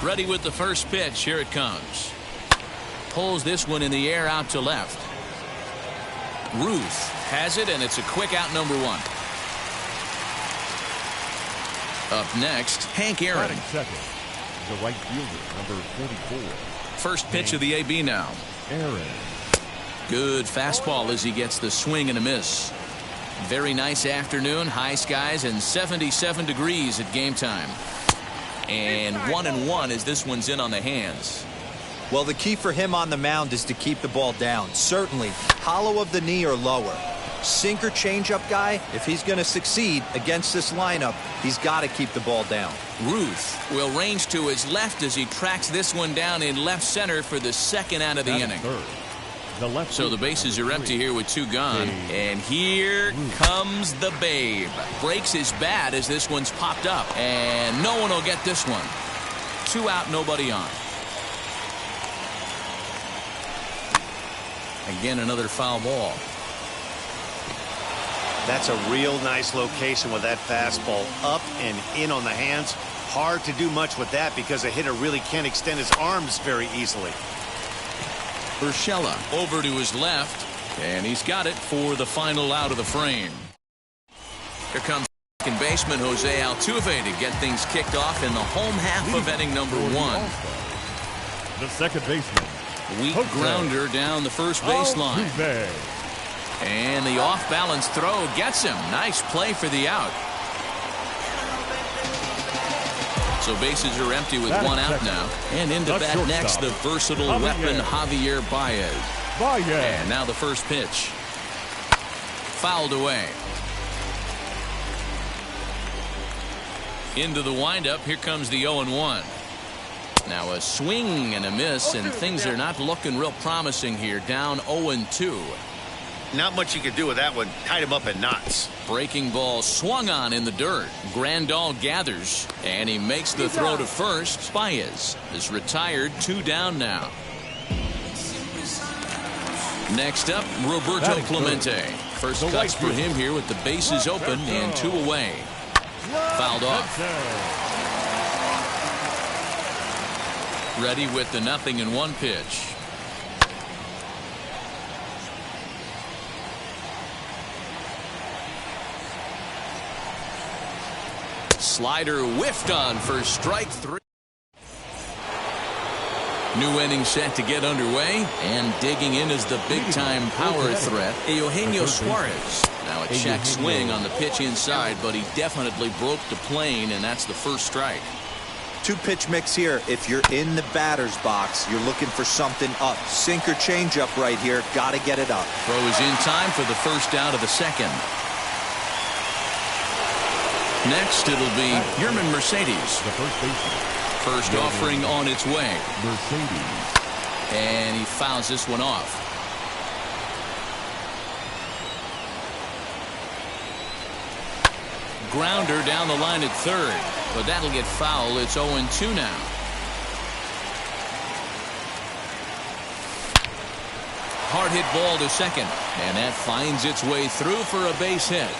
Ready with the first pitch. Here it comes. Pulls this one in the air out to left. Ruth has it, and it's a quick out, number one. Up next, Hank Aaron. Second, the right fielder, number 44. First pitch of the AB now. Aaron. Good fastball as he gets the swing and a miss. Very nice afternoon, high skies, and 77 degrees at game time. And 1-1 as this one's in on the hands. Well, the key for him on the mound is to keep the ball down. Certainly, hollow of the knee or lower. Sinker changeup guy, if he's going to succeed against this lineup, he's got to keep the ball down. Ruth will range to his left as he tracks this one down in left center for the second out of the inning. So the bases are empty here with two gone. And here comes the Babe. Breaks his bat as this one's popped up. And no one will get this one. 2 out, nobody on. Again, another foul ball. That's a real nice location with that fastball. Up and in on the hands. Hard to do much with that because a hitter really can't extend his arms very easily. Urshela over to his left, and he's got it for the final out of the frame. Here comes second baseman Jose Altuve to get things kicked off in the home half of inning number 1. The second baseman. Weak grounder down the first baseline. And the off-balance throw gets him. Nice play for the out. So bases are empty with 1 out now. And into bat next, the versatile weapon Javier Baez. And now the first pitch. Fouled away. Into the windup. Here comes the 0-1. Now a swing and a miss, and things are not looking real promising here. Down 0-2. Not much you can do with that one. Tied him up in knots. Breaking ball swung on in the dirt. Grandal gathers, and he makes the throw to first. Baez is retired. 2 down now. Next up, Roberto Clemente. First cuts for him here with the bases open and 2 away. Fouled off. Ready with the 0-1 pitch. Slider whiffed on for strike 3. New inning set to get underway, and digging in is the big-time power threat, Eugenio Suarez. Now a check swing on the pitch inside, but he definitely broke the plane, and that's the first strike. 2-pitch mix here. If you're in the batter's box, you're looking for something up. Sinker changeup right here. Got to get it up. Throw is in time for the first out of the second. Next, it'll be Yermin Mercedes. The first baseman. First offering on its way. Mercedes. And he fouls this one off. Grounder down the line at third, but that'll get foul. It's 0-2 now. Hard hit ball to second, and that finds its way through for a base hit.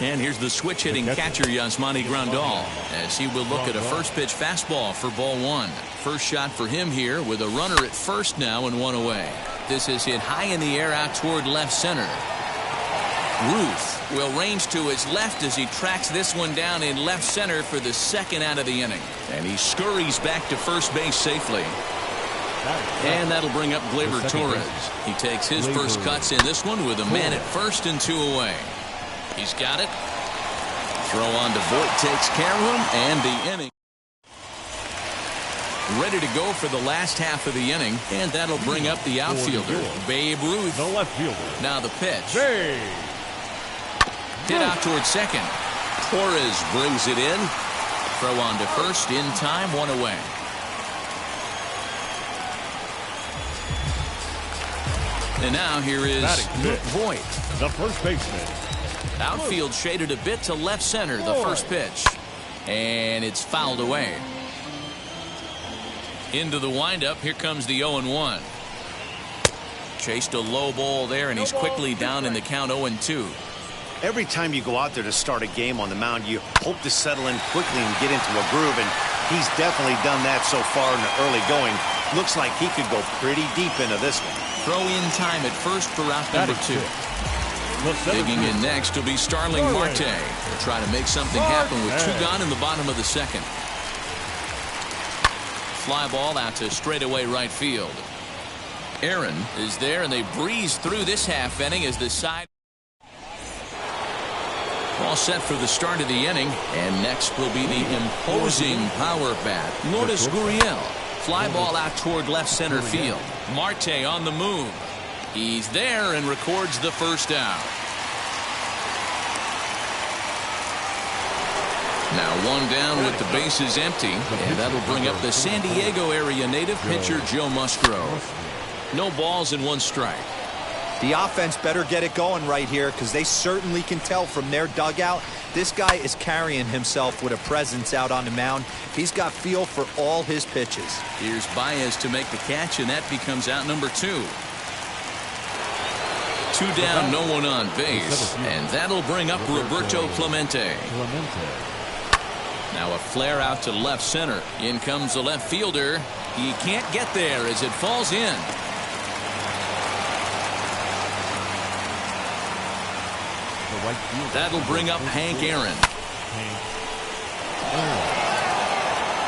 And here's the switch-hitting catcher, Yasmani Grandal, as he will look at a first-pitch fastball for ball 1. First shot for him here with a runner at first now and 1 away. This is hit high in the air out toward left center. Ruth will range to his left as he tracks this one down in left center for the second out of the inning. And he scurries back to first base safely. And that'll bring up Gleyber Torres. He takes his first cuts in this one with a man at first and 2 away. He's got it. Throw on to Voit takes care of him, and the inning ready to go for the last half of the inning, and that'll bring up the outfielder, Babe Ruth. The left fielder. Now the pitch. Babe. Hit out towards second. Torres brings it in. Throw on to first in time, 1 away. And now here is Luke Voit. The first baseman. Outfield shaded a bit to left center, the first pitch. And it's fouled away. Into the windup, here comes the 0-1. Chased a low ball there, and he's quickly down in the count 0-2. Every time you go out there to start a game on the mound, you hope to settle in quickly and get into a groove, and he's definitely done that so far in the early going. Looks like he could go pretty deep into this one. Throw in time at first for out number 2. Digging in next will be Starling Marte. They'll try to make something happen with 2 gone in the bottom of the second. Fly ball out to straightaway right field. Aaron is there, and they breeze through this half inning as the side. All set for the start of the inning, and next will be the imposing power bat, Lourdes Gurriel. Fly ball out toward left center field. Marte on the move. He's there and records the first out. Now 1 down with the bases empty, and that'll bring up the San Diego area native pitcher Joe Musgrove. No balls and 1 strike. The offense better get it going right here, because they certainly can tell from their dugout this guy is carrying himself with a presence out on the mound. He's got feel for all his pitches. Here's Baez to make the catch, and that becomes out number 2. 2 down, no one on base, and that'll bring up Roberto Clemente. Now a flare out to left center. In comes the left fielder. He can't get there as it falls in. That'll bring up Hank Aaron.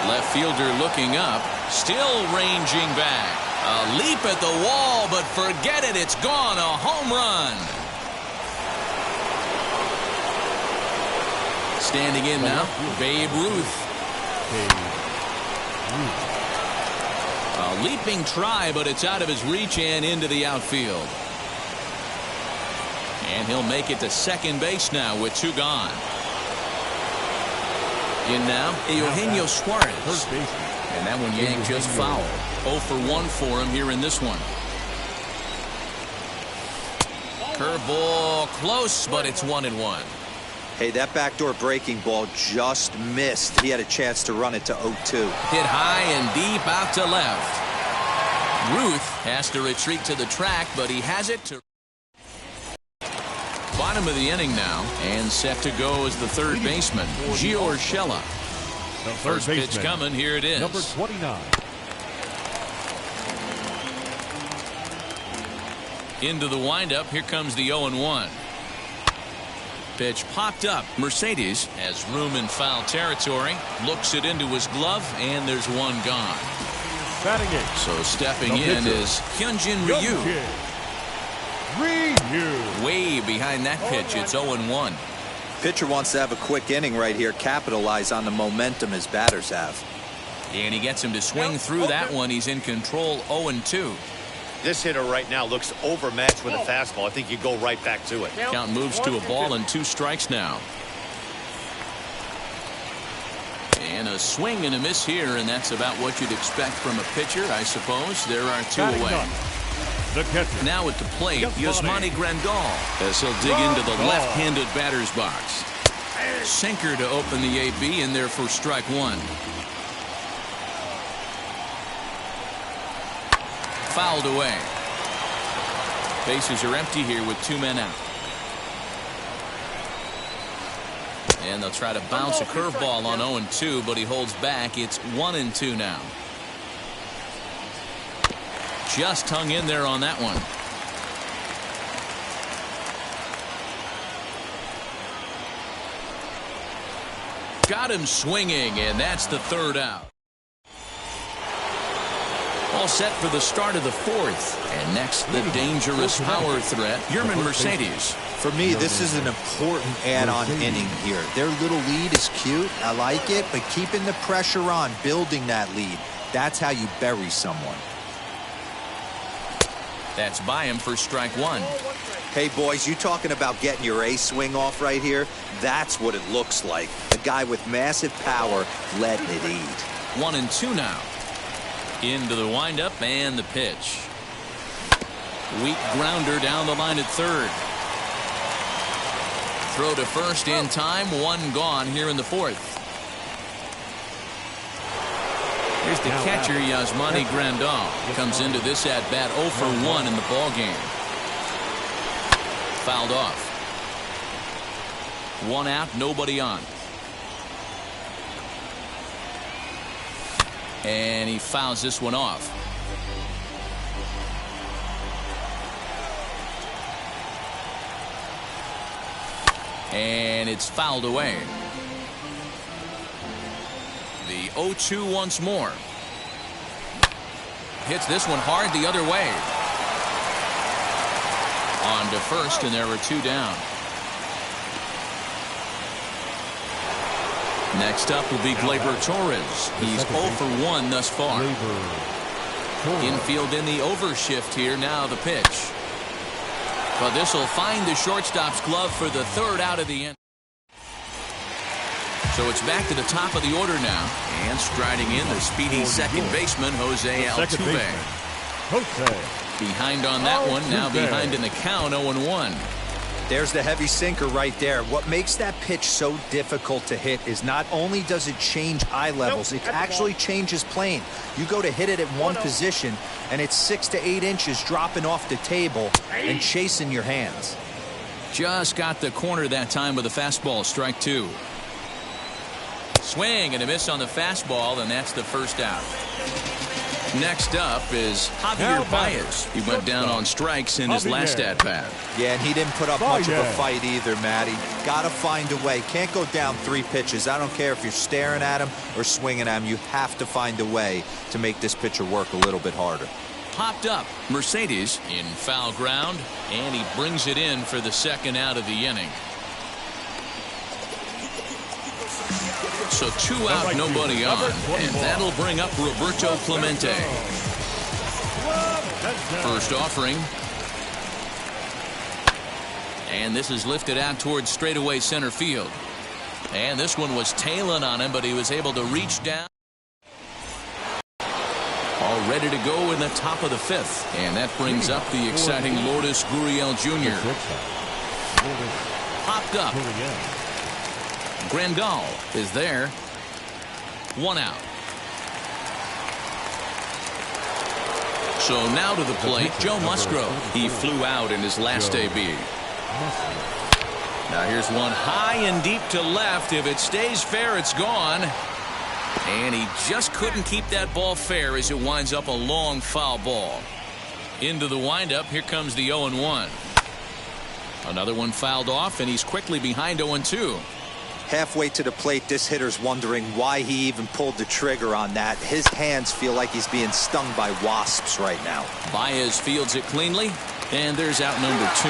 Left fielder looking up, still ranging back. A leap at the wall, but forget it, it's gone. A home run. Standing in now, Babe Ruth. A leaping try, but it's out of his reach and into the outfield. And he'll make it to second base now with 2 gone. In now, Eugenio Suarez. And that one yanked just foul. 0 for 1 for him here in this one. Curveball close, but it's 1-1. Hey, that backdoor breaking ball just missed. He had a chance to run it to 0-2. Hit high and deep out to left. Ruth has to retreat to the track, but he has it to bottom of the inning now, and set to go as the third baseman, Gio Urshela. The First pitch coming, here it is. Number 29. Into the windup, here comes the 0-1. Pitch popped up. Mercedes has room in foul territory, looks it into his glove, and there's 1 gone. Batting 8. So stepping in is Hyunjin Ryu. Way behind that pitch, it's 0-1. Pitcher wants to have a quick inning right here, capitalize on the momentum his batters have. And he gets him to swing through that one. He's in control, 0-2. This hitter right now looks overmatched with a fastball. I think you go right back to it. Count moves to a ball and 2 strikes now. And a swing and a miss here, and that's about what you'd expect from a pitcher, I suppose. There are 2 away. The catcher. Now at the plate, Yasmani Grandal, as he'll dig into the left-handed batter's box. Sinker to open the AB, and there for strike 1. Fouled away. Bases are empty here with 2 men out. And they'll try to bounce a curveball on 0-2, but he holds back. It's 1-2 now. Just hung in there on that one. Got him swinging, and that's the 3rd out. All set for the start of the 4th. And next, the dangerous power threat, Yermin Mercedes. For me, this is an important add-on inning here. Their little lead is cute. I like it, but keeping the pressure on, building that lead, that's how you bury someone. That's by him for strike 1. Hey, boys, you talking about getting your A swing off right here? That's what it looks like. A guy with massive power letting it eat. 1-2 now. Into the windup and the pitch. Weak grounder down the line at 3rd. Throw to first in time. 1 gone here in the 4th. Here's the catcher, Yasmani Grandal. Comes into this at-bat 0 for 1 in the ballgame. Fouled off. 1 out, nobody on. And he fouls this one off. And it's fouled away. The 0-2 once more. Hits this one hard the other way. On to first, and there are 2 down. Next up will be Gleyber Torres. He's 0 for 1 thus far. Infield in the overshift here. Now the pitch. But this will find the shortstop's glove for the 3rd out of the inning. So it's back to the top of the order now. And striding in, the speedy second baseman, Jose Altuve. Behind on that one. Now behind in the count, 0-1. There's the heavy sinker right there. What makes that pitch so difficult to hit is not only does it change eye levels, it actually changes plane. You go to hit it at one position, and it's 6 to 8 inches dropping off the table and chasing your hands. Just got the corner that time with a fastball, strike 2. Swing and a miss on the fastball, and that's the 1st out. Next up is Javier Baez. He went down on strikes in his last at-bat. Yeah, and he didn't put up much of a fight either, Matty. Got to find a way. Can't go down 3 pitches. I don't care if you're staring at him or swinging at him. You have to find a way to make this pitcher work a little bit harder. Popped up. Mercedes in foul ground, and he brings it in for the 2nd out of the inning. So 2 out, nobody on, and that'll bring up Roberto Clemente. First offering. And this is lifted out towards straightaway center field. And this one was tailing on him, but he was able to reach down. All ready to go in the top of the 5th. And that brings up the exciting Lourdes Gurriel Jr. Popped up. Grandal is there. 1 out. So now to the plate, Joe Musgrove. He flew out in his last AB. Now here's one high and deep to left. If it stays fair, it's gone. And he just couldn't keep that ball fair as it winds up a long foul ball. Into the windup, here comes the 0-1. Another one fouled off, and he's quickly behind 0-2. Halfway to the plate, this hitter's wondering why he even pulled the trigger on that. His hands feel like he's being stung by wasps right now. Baez fields it cleanly, and there's out number 2.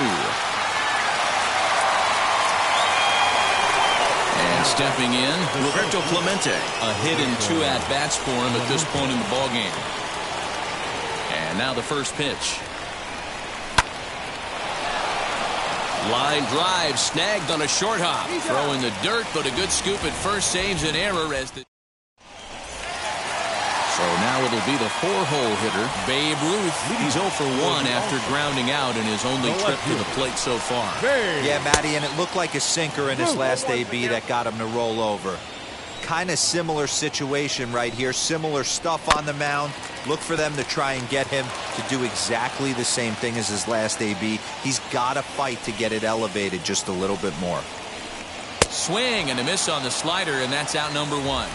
And stepping in, Roberto Clemente. A hit in 2 at-bats for him at this point in the ballgame. And now the first pitch. Line drive snagged on a short hop. Throw in the dirt, but a good scoop at first saves an error as the. So now it'll be the 4-hole hitter, Babe Ruth. He's 0 for 1 after grounding out in his only trip to the plate so far. Yeah, Matty, and it looked like a sinker in his last AB that got him to roll over. Kind of similar situation right here. Similar stuff on the mound. Look for them to try and get him to do exactly the same thing as his last AB. He's got to fight to get it elevated just a little bit more. Swing and a miss on the slider, and that's out number 1.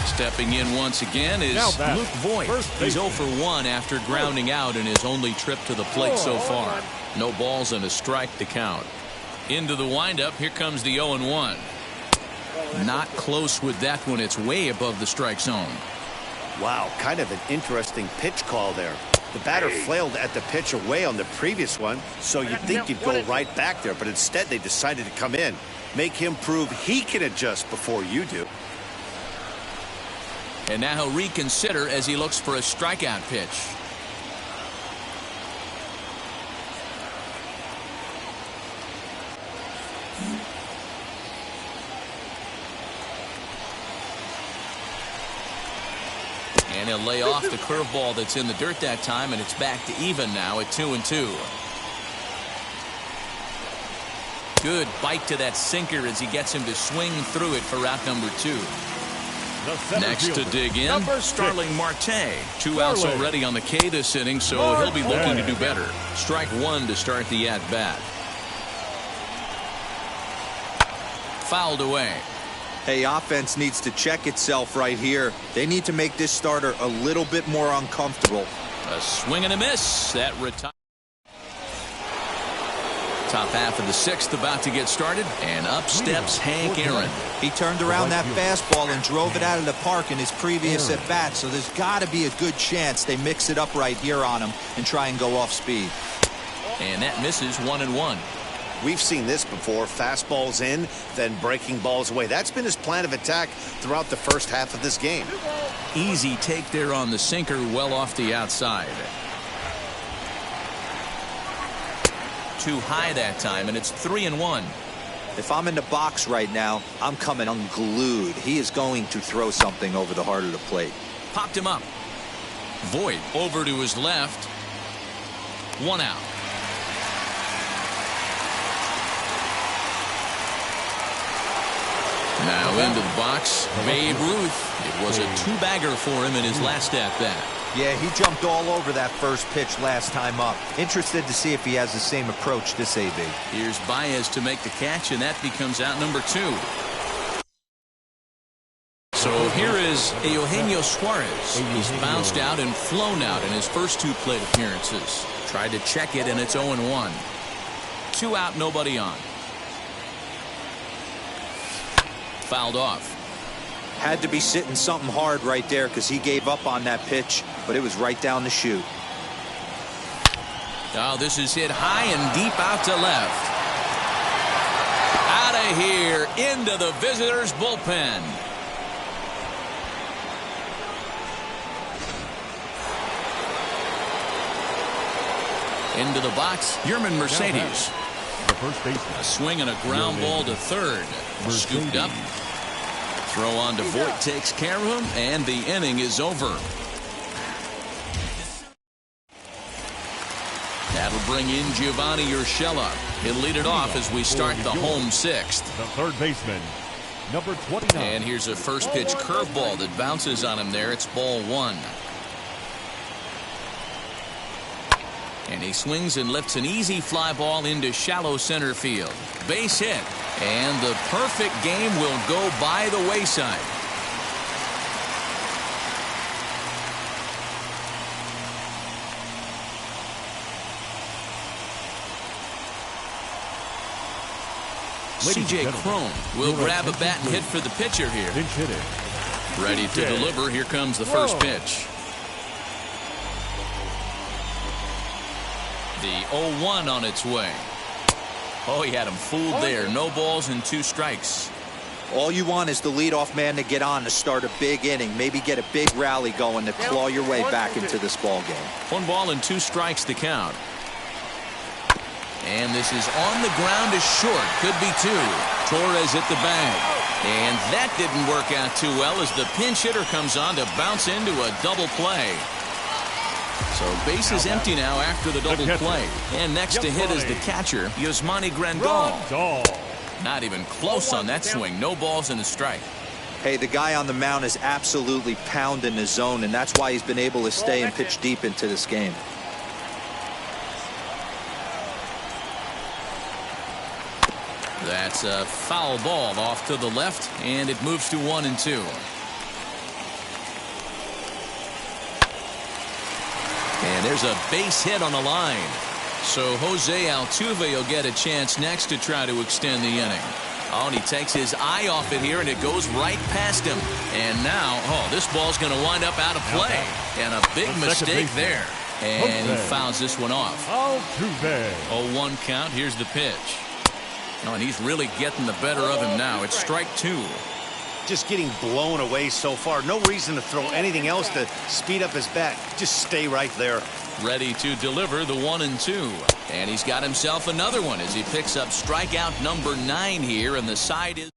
Stepping in once again is Luke Voit. He's 0 for 1 after grounding out in his only trip to the plate so far. No balls and a strike to count. Into the windup, here comes the 0-1. Not close with that one. It's way above the strike zone. Wow, kind of an interesting pitch call there. The batter flailed at the pitch away on the previous one, so you'd think you'd go right back there, but instead they decided to come in. Make him prove he can adjust before you do. And now he'll reconsider as he looks for a strikeout pitch. And he'll lay off the curveball that's in the dirt that time, and it's back to even now at 2-2. Good bite to that sinker as he gets him to swing through it for out number 2. Next to dig in, Starling Marte. 2 outs already on the K this inning, so he'll be looking to do better. Strike 1 to start the at-bat. fouled away. Hey, offense needs to check itself right here. They need to make this starter a little bit more uncomfortable. A swing and a miss. That retires. Top half of the sixth about to get started, and up steps Hank Aaron. He turned around that fastball and drove it out of the park in his previous at-bat, so there's got to be a good chance they mix it up right here on him and try and go off speed. And that misses 1-1. We've seen this before. Fastballs in, then breaking balls away. That's been his plan of attack throughout the first half of this game. Easy take there on the sinker, well off the outside. Too high that time, and it's 3-1. If I'm in the box right now, I'm coming unglued. He is going to throw something over the heart of the plate. Popped him up. Voit over to his left. 1 out. Now into the box, Babe Ruth. It was a two-bagger for him in his last at-bat. Yeah, he jumped all over that first pitch last time up. Interested to see if he has the same approach this AB. Here's Baez to make the catch, and that becomes out number 2. So here is Eugenio Suarez. He's bounced out and flown out in his first 2 plate appearances. Tried to check it, and it's 0-1. 2 out, nobody on. Fouled off. Had to be sitting something hard right there because he gave up on that pitch, but it was right down the chute. Oh, this is hit high and deep out to left. Out of here, into the visitors' bullpen. Into the box, Yermin Mercedes. The first baseman. A swing and a ground ball to third. Scooped up. Throw on to Voit takes care of him, and the inning is over. That'll bring in Giovanni Urshela. He'll lead it off as we start the home sixth. The third baseman, number 29. And here's a first pitch curveball that bounces on him there. It's ball 1. And he swings and lifts an easy fly ball into shallow center field. Base hit. And the perfect game will go by the wayside. C.J. Cron will grab a bat and hit for the pitcher here. Ready to deliver. Here comes the first pitch. The 0-1 on its way. Oh, he had him fooled there. No balls and 2 strikes. All you want is the leadoff man to get on to start a big inning. Maybe get a big rally going to claw your way back into this ball game. 1 ball and 2 strikes to count. And this is on the ground is short. Could be 2. Torres at the bag. And that didn't work out too well as the pinch hitter comes on to bounce into a double play. So base is empty now after the double play. And next to hit is the catcher, Yasmani Grandal. Not even close on that swing. No balls and a strike. Hey, the guy on the mound is absolutely pounding his zone, and that's why he's been able to stay and pitch deep into this game. That's a foul ball off to the left, and it moves to 1-2. And there's a base hit on the line. So Jose Altuve will get a chance next to try to extend the inning. Oh, and he takes his eye off it here, and it goes right past him. And now, this ball's going to wind up out of play. And a big mistake there. And he fouls this one off. Altuve. 0-1 count. Here's the pitch. Oh, and he's really getting the better of him now. It's strike 2. Just getting blown away so far. No reason to throw anything else to speed up his bat. Just stay right there. Ready to deliver the 1-2. And he's got himself another one as he picks up strikeout number 9 here, and the side is.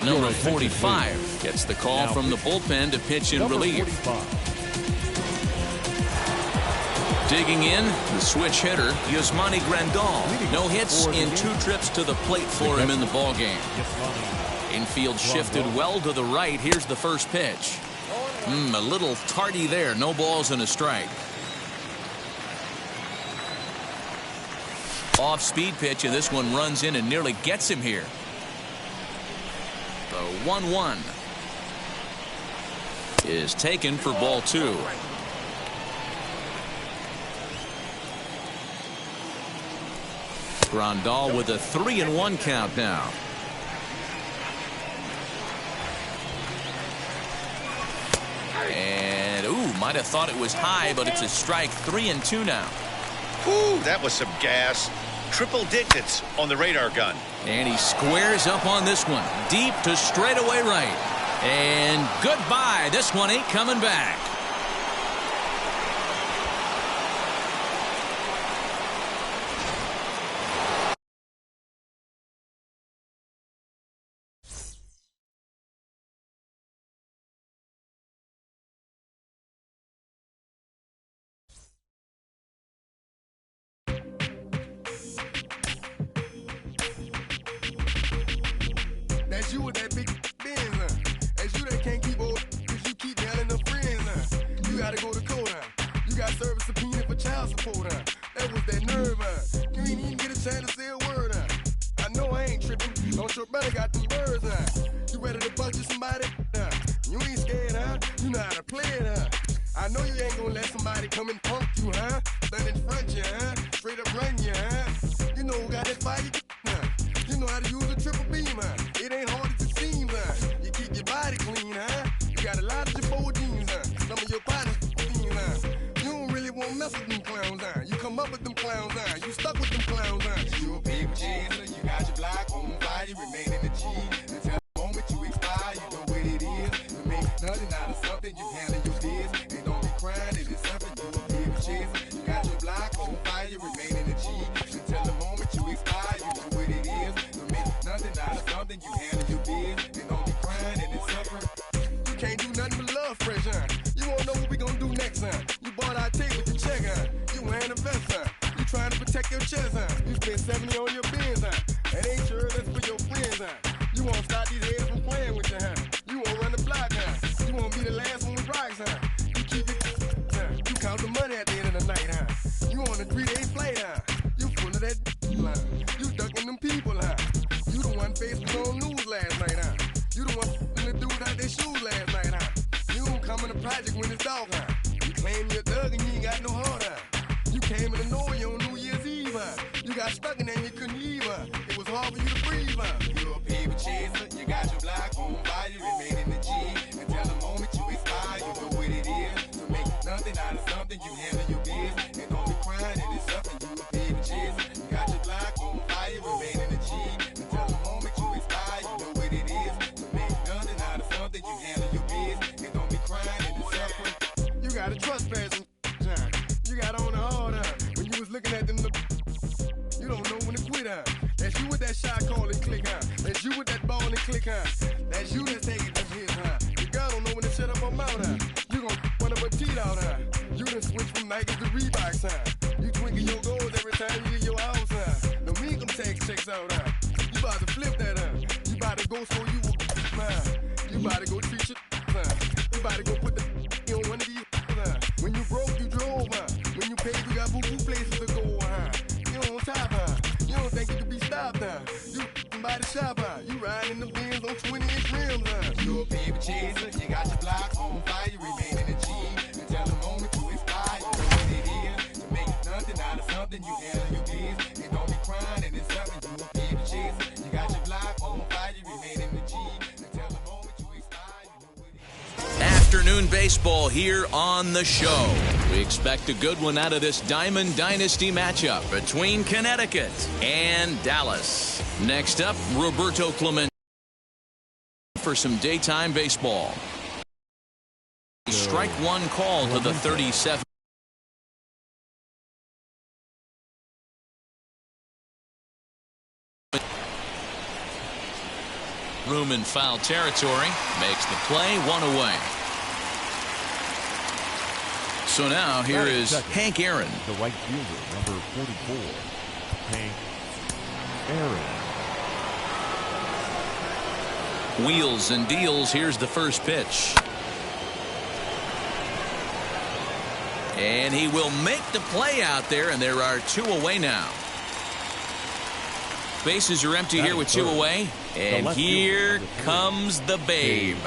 Number 45 gets the call from the bullpen to pitch in relief. Digging in, the switch hitter, Yasmani Grandal. No hits in 2 trips to the plate for him in the ballgame. Infield shifted well to the right. Here's the first pitch. A little tardy there. No balls and a strike. Off-speed pitch, and this one runs in and nearly gets him here. The 1-1 is taken for ball 2. Grandal with a 3-1 count now. And might have thought it was high, but it's a strike. 3-2 now. Whew, that was some gas. Triple digits on the radar gun. And he squares up on this one. Deep to straightaway right. And goodbye. This one ain't coming back. That's you with that big Benz, That's you that can't keep old, cause you keep yelling the friends, You gotta go to court, You got service subpoena for child support, That was that nerve, You ain't even get a chance to say a word, I know I ain't tripping, don't your brother got them birds, You ready to bust you somebody, You ain't scared, You know how to play it, I know you ain't gonna let somebody come and punk you, Stand in front you, Straight up run you, You know who got that fire, You know how to use a triple beam, It ain't hard as it seems, You keep your body clean, You got a lot of your bold jeans, Some of your partners, You don't really want to mess with them clowns, You come up with them clowns, You stuck with them clowns, You a paper chaser, you got your block on fire, you remain in the G. Until the moment you expire, you know what it is. You make nothing out of something, you handle your biz. And don't be crying, it is something, you a paper chaser. You got your block on fire, you remain in the G. Until the moment you expire, you know what it is. You make nothing out of something, you handle your biz. And don't be crying, it is suffering. You can't do nothing but love fresh, You won't know what we gonna do next, You bought our tape with your check, You wearing a vest, You trying to protect your chest, You spent 70 on your bins, It ain't sure that's for your friends, You won't stop these heads from playing with you, You won't run the block, You won't be the last one with rocks, You keep it, You count the money at the end of the night, You on a 3-day flight, You full of that, You ducking them people, You the one Facebook on news last night, You the one f***ing the dudes out their shoes last night, You don't come in the project when it's dark, You claim you're a thug and you ain't got no heart, You came in the know you on New Year's Eve, You got stuck and then you couldn't leave, It was hard for you to breathe, You a paper chaser, you got your block on fire, you remain in the G. Until the moment you expire, you know what it is. To make nothing out of something, you handle your biz. And don't be crying, it is something, you a paper chaser. You got your block on fire, you remain in the G. Until the moment you expire, you know what it is. To make nothing out of something, you handle your biz. And don't be crying, it is suffering. You got a trespass and you got on the hard, when you was looking at them, you don't know when to quit, That's you with that shot call and click, That's you with that ball and click, That's you that's taking them hits, The girl don't know when to shut up her mouth, You gon' one of her teeth out, You done switch from Nike to Reeboks, You twinkle your goals every time you leave your house, No income tax checks out, You about to flip that, You about to go so you You about to go treat your, You about to go put the on one of these, When you broke, you drove, When you paid, you got boo-boo places to go, You on top, You don't think you can be stopped, You by the shop, You riding the Benz on 20-inch rims, You a paper chaser, you got your block on fire, you remain in the G. Until the moment you expire, you know what it is. To make nothing out of something, you handle your biz. And don't be crying, and it's something, you a paper chaser. You got your block on fire, you remain in the G. Until the moment you expire, you know what it is. Afternoon baseball here on the show. We expect a good one out of this Diamond Dynasty matchup between Connecticut and Dallas. Next up, Roberto Clemente for some daytime baseball. Strike one call to the 37. Room in foul territory. Makes the play, one away. So now here is Hank Aaron. The right fielder, number 44, Hank Aaron. Wheels and deals. Here's the first pitch. And he will make the play out there, and there are 2 away now. Bases are empty here with 2 away. And here comes the Babe.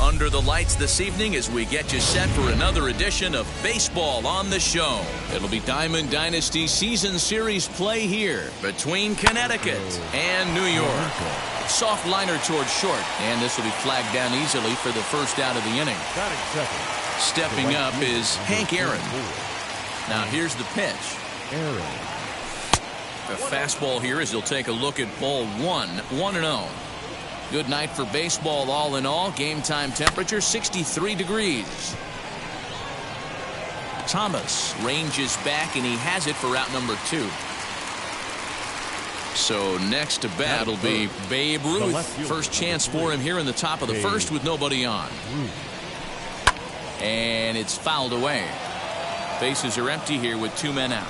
Under the lights this evening as we get you set for another edition of Baseball on the Show. It'll be Diamond Dynasty Season Series play here between Connecticut and New York. Soft liner towards short, and this will be flagged down easily for the first out of the inning. Stepping up is Hank Aaron. Now here's the pitch. A fastball here as he'll take a look at ball 1, 1-0. Good night for baseball all in all. Game time temperature 63 degrees. Thomas ranges back and he has it for out number 2. So next to bat will be Babe Ruth. First chance for him here in the top of the first with nobody on. And it's fouled away. Bases are empty here with 2 men out.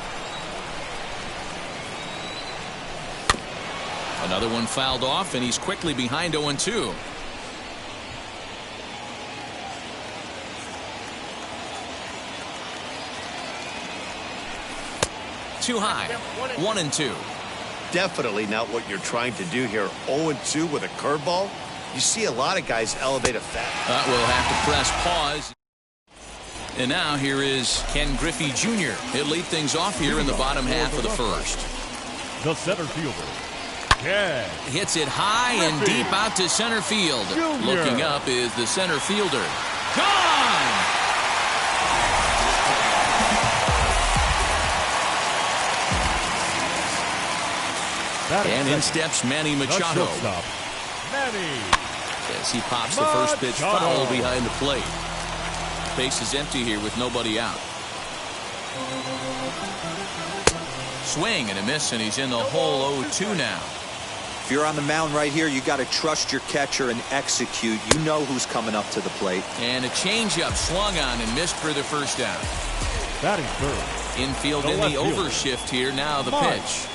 Another one fouled off, and he's quickly behind 0-2. Too high. 1-2. Definitely not what you're trying to do here. 0-2 with a curveball. You see a lot of guys elevate a fat. We'll have to press pause. And now here is Ken Griffey Jr. He'll lead things off here in the bottom half of the first. The center fielder. Hits it high and deep out to center field. Looking up is the center fielder. Gone! And in steps Manny Machado. As he pops the first pitch foul behind the plate. Base is empty here with nobody out. Swing and a miss, and he's in the hole 0-2 now. If you're on the mound right here, you got to trust your catcher and execute. You know who's coming up to the plate. And a changeup swung on and missed for the first down. Batting third. Infield in the overshift here. Now the pitch.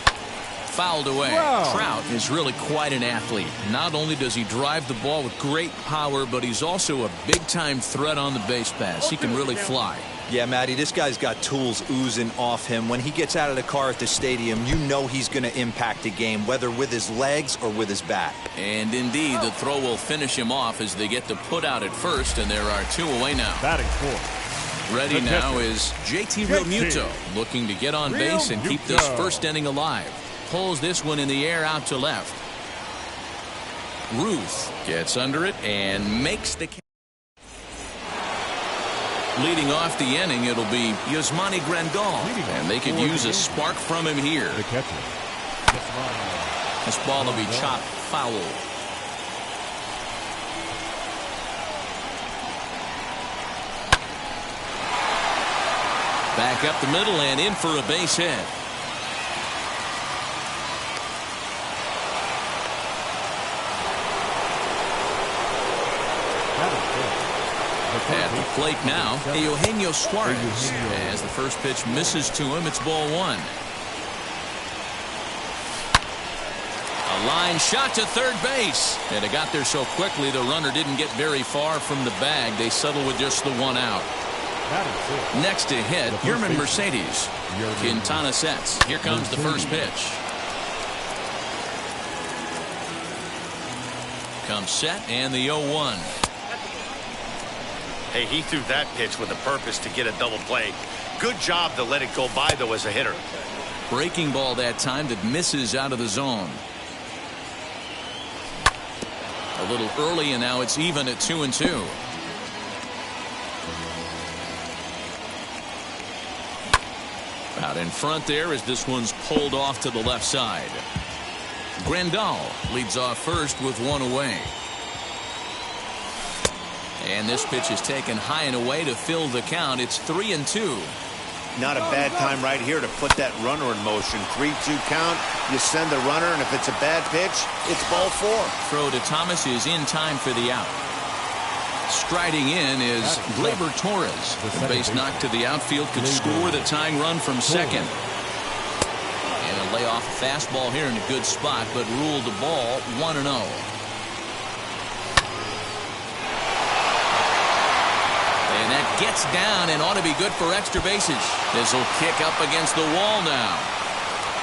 Fouled away. Wow. Trout is really quite an athlete. Not only does he drive the ball with great power, but he's also a big-time threat on the base pass. He can really fly. Yeah, Matty, this guy's got tools oozing off him. When he gets out of the car at the stadium, you know he's going to impact a game, whether with his legs or with his bat. And indeed, the throw will finish him off as they get the put out at first, and there are 2 away now. Batting fourth. Ready now is JT Realmuto, looking to get on base and keep this first inning alive. Pulls this one in the air out to left. Ruth gets under it and makes the catch. Leading off the inning, it'll be Yasmani Grandal, and they could use a spark from him here. The catcher. This ball will be chopped foul. Back up the middle and in for a base hit. At the plate now, Eugenio Suarez. As the first pitch misses to him, it's ball 1. A line shot to third base. And it got there so quickly the runner didn't get very far from the bag. They settle with just the 1 out. Next to hit, Yermin Mercedes. Quintana sets. Here comes the first pitch. Comes set and the 0-1. Hey, he threw that pitch with a purpose to get a double play. Good job to let it go by, though, as a hitter. Breaking ball that time that misses out of the zone. A little early, and now it's even at 2-2. Out in front there as this one's pulled off to the left side. Grandal leads off first with 1 away. And this pitch is taken high and away to fill the count. It's 3-2. Not a bad time right here to put that runner in motion. 3-2 count. You send the runner, and if it's a bad pitch, it's ball 4. Throw to Thomas is in time for the out. Striding in is Gleyber Torres. The base knock to the outfield could score the tying run from second. And a layoff fastball here in a good spot, but ruled the ball 1-0. And that gets down and ought to be good for extra bases. This will kick up against the wall now.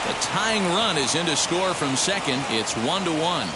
The tying run is in to score from second. It's 1-1.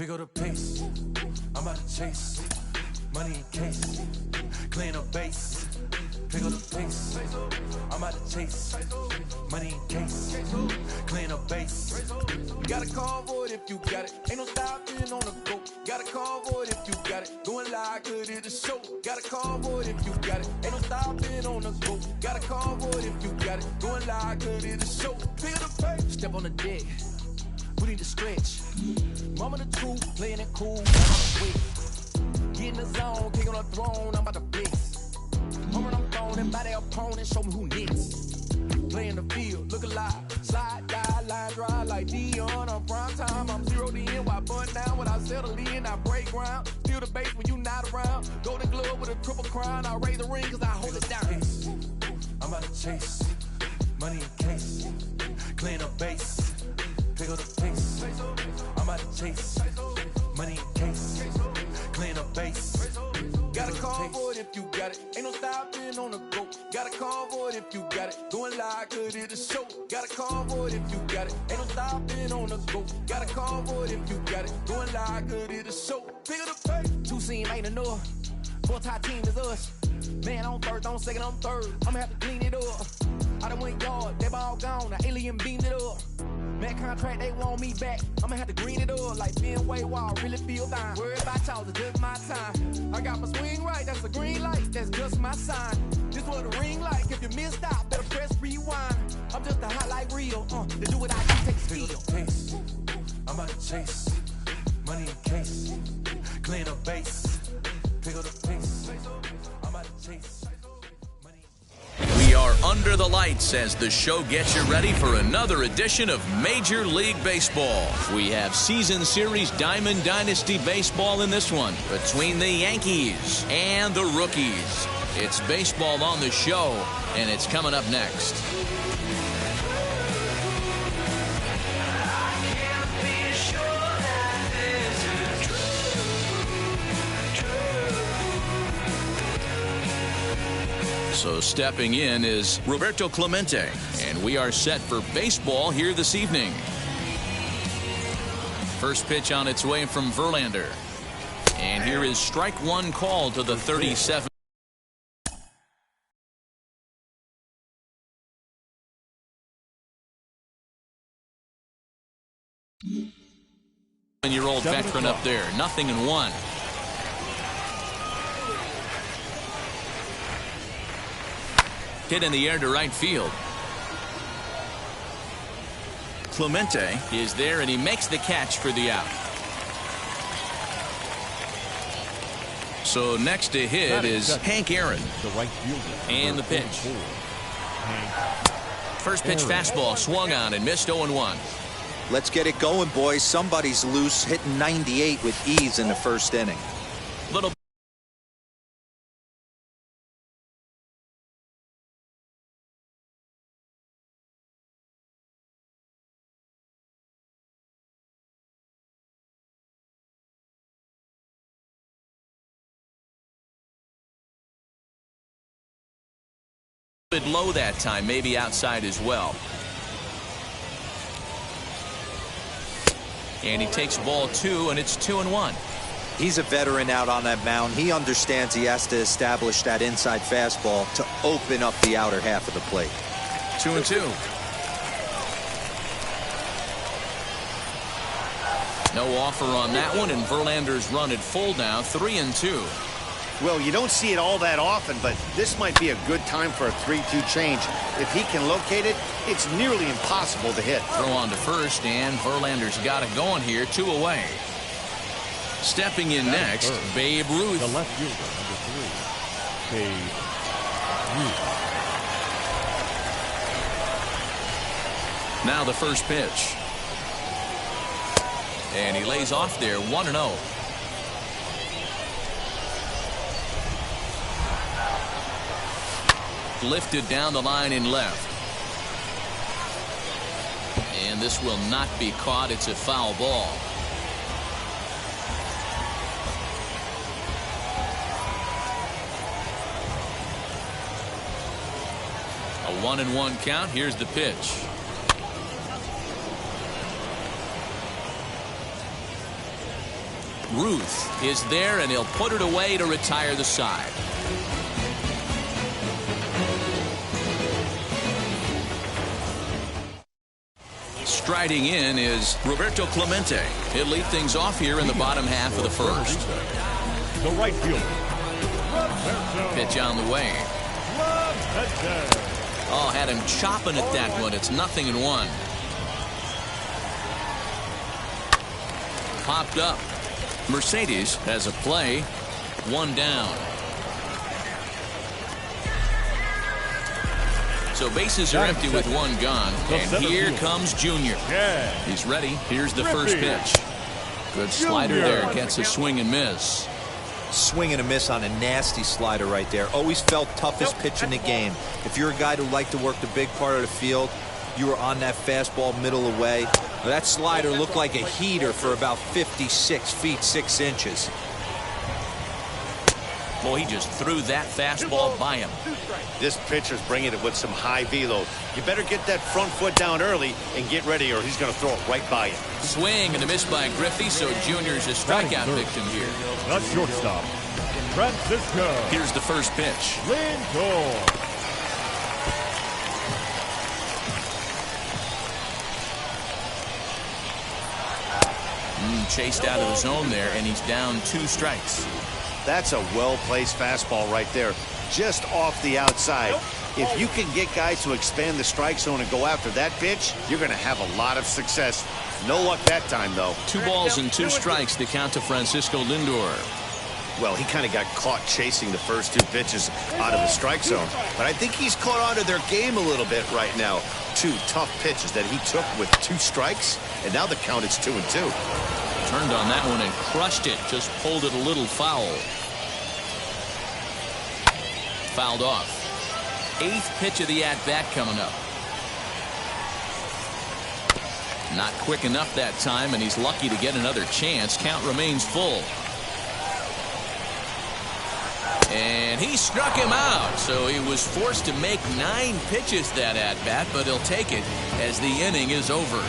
Pick up the pace. I'm about to chase. Money in case. Clean up base. Pick up the pace. I'm about to chase. Money in case. Clean up base. Got a call for it if you got it. Ain't no stopping on the go. Got a call for it if you got it. Going live, good at the show. Got a call for it if you got it. Ain't no stopping on the go. Got a call for it if you got it. Going live, good at the show. Pick up the pace. Step on the deck. We need to stretch. Mama the truth, playing it cool. Get in the zone, king on the throne. I'm about to blitz. Home run, I'm throwing and by their opponent. Show me who next. Play in the field, look alive. Slide, die, line, drive like Dion on prime time. I'm 0 to end, while bunt down when I settle in. I break ground, steal the base when you not around. Golden glove with a triple crown. I raise the ring cause I hold it down. I'm about to chase. Money in case. Clean up base. Pick up the pace. I'm about to chase. Money in case. Clean up base. Got a call for it if you got it. Ain't no stopping on the go. Got a call for it if you got it. Going live, good at the show. Got a call for it if you got it. Ain't no stopping on the go. Got a call for it if you got it. Going live, good at the show. Pick up the pace. Two team ain't enough. Four tie team is us. Man on first, on second, on third. I'ma have to clean it up. I done went yard, they ball gone. The alien beamed it up. Man contract, they want me back. I'ma have to green it up like Ben Way Wall. Really feel fine. Worry about y'all, it's just my time. I got my swing right, that's a green light. That's just my sign. This what the ring like. If you missed out, better press rewind. I'm just a highlight reel. To do what I do, take the Pick up the pace. I'm about to chase. Money in case. Clean up base. Pick up the pace. I'm about to chase. We are under the lights as the show gets you ready for another edition of Major League Baseball. We have Season Series Diamond Dynasty Baseball in this one between the Yankees and the rookies. It's baseball on the show, and it's coming up next. So stepping in is Roberto Clemente, and we are set for baseball here this evening. First pitch on its way from Verlander. And here is strike one called to the 37. Year-old veteran up there, 0-1. Hit in the air to right field. Clemente is there, and he makes the catch for the out. So next to hit is Hank Aaron. The right fielder. And the pitch. First pitch fastball swung on and missed 0-1. Let's get it going, boys. Somebody's loose, hitting 98 with ease in the first inning. Little bit low that time, maybe outside as well. And he takes ball 2, and it's 2-1. He's a veteran out on that mound. He understands he has to establish that inside fastball to open up the outer half of the plate. 2-2. No offer on that one, and Verlander's run at full now, 3-2. Well, you don't see it all that often, but this might be a good time for a 3-2 change. If he can locate it, it's nearly impossible to hit. Throw on to first, and Verlander's got it going here, 2 away. Stepping in next, Babe Ruth. The left fielder, number 3, Babe Ruth. Now the first pitch. And he lays off there, 1-0. Lifted down the line in left. And this will not be caught. It's a foul ball. A 1-1 count. Here's the pitch. Ruth is there, and he'll put it away to retire the side. Striding in is Roberto Clemente. He'll lead things off here in the bottom half of the first. The right fielder. Pitch on the way. Oh, had him chopping at that one. It's 0-1. Popped up. Mercedes has a play. 1 down. So bases are empty with 1 gone. And here comes Junior. He's ready. Here's the first pitch. Good slider there. Gets a swing and miss. Swing and a miss on a nasty slider right there. Always felt toughest pitch in the game. If you're a guy who liked to work the big part of the field, you were on that fastball middle away. That slider looked like a heater for about 56 feet 6 inches. Well, he just threw that fastball by him. This pitcher's bringing it with some high velo. You better get that front foot down early and get ready, or he's going to throw it right by you. Swing and a miss by Griffey, so Junior's a strikeout victim here. The shortstop, Francisco. Here's the first pitch. Lindor. Chased out of the zone there, and he's down 2 strikes. That's a well-placed fastball right there, just off the outside. If you can get guys to expand the strike zone and go after that pitch, you're going to have a lot of success. No luck that time, though. 2 balls and 2 strikes to count to Francisco Lindor. Well, he kind of got caught chasing the first 2 pitches out of the strike zone. But I think he's caught on to their game a little bit right now. 2 tough pitches that he took with 2 strikes, and now the count is 2-2. Turned on that one and crushed it. Just pulled it a little foul. Fouled off. 8th pitch of the at-bat coming up. Not quick enough that time, and he's lucky to get another chance. Count remains full. And he struck him out, so he was forced to make 9 pitches that at-bat, but he'll take it as the inning is over.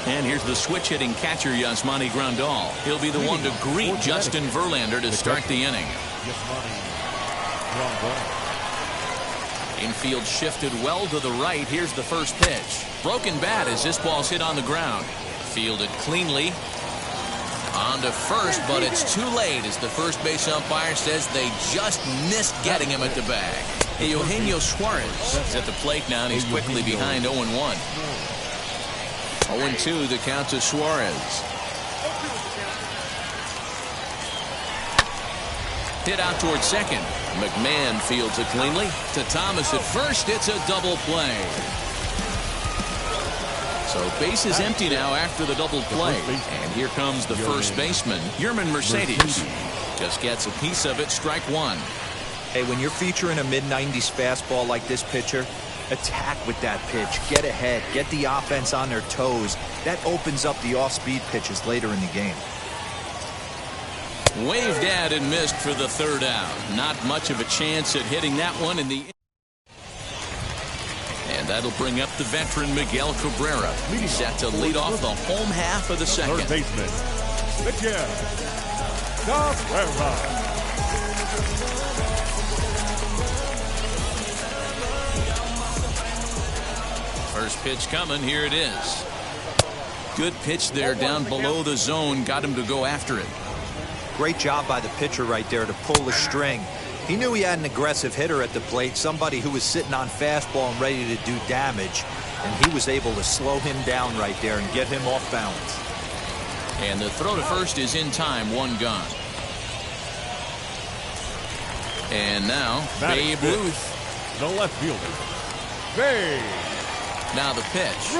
And here's the switch-hitting catcher, Yasmani Grandal. He'll be the one to greet Justin Verlander to start the inning. Infield shifted well to the right. Here's the first pitch. Broken bat as this ball's hit on the ground. Fielded cleanly. On to first, but it's too late as the first base umpire says they just missed getting him at the bag. Eugenio Suarez is at the plate now, and he's quickly behind 0-1. 0-2 the count to Suarez. Hit out towards second. McMahon fields it cleanly. To Thomas at first. It's a double play. So bases empty now after the double play. And here comes the first baseman, Yermin Mercedes. Just gets a piece of it, strike 1. Hey, when you're featuring a mid-90s fastball like this pitcher, attack with that pitch. Get ahead. Get the offense on their toes. That opens up the off-speed pitches later in the game. Waved at and missed for the 3rd out. Not much of a chance at hitting that one in the... And that'll bring up the veteran Miguel Cabrera. Set to lead off the home half of the second. Third baseman, Miguel Cabrera. First pitch coming. Here it is. Good pitch there down below the zone. Got him to go after it. Great job by the pitcher right there to pull the string. He knew he had an aggressive hitter at the plate, somebody who was sitting on fastball and ready to do damage, and he was able to slow him down right there and get him off balance. And the throw to first is in time, 1 gone. And now Babe Ruth. The left fielder, Babe. Now the pitch.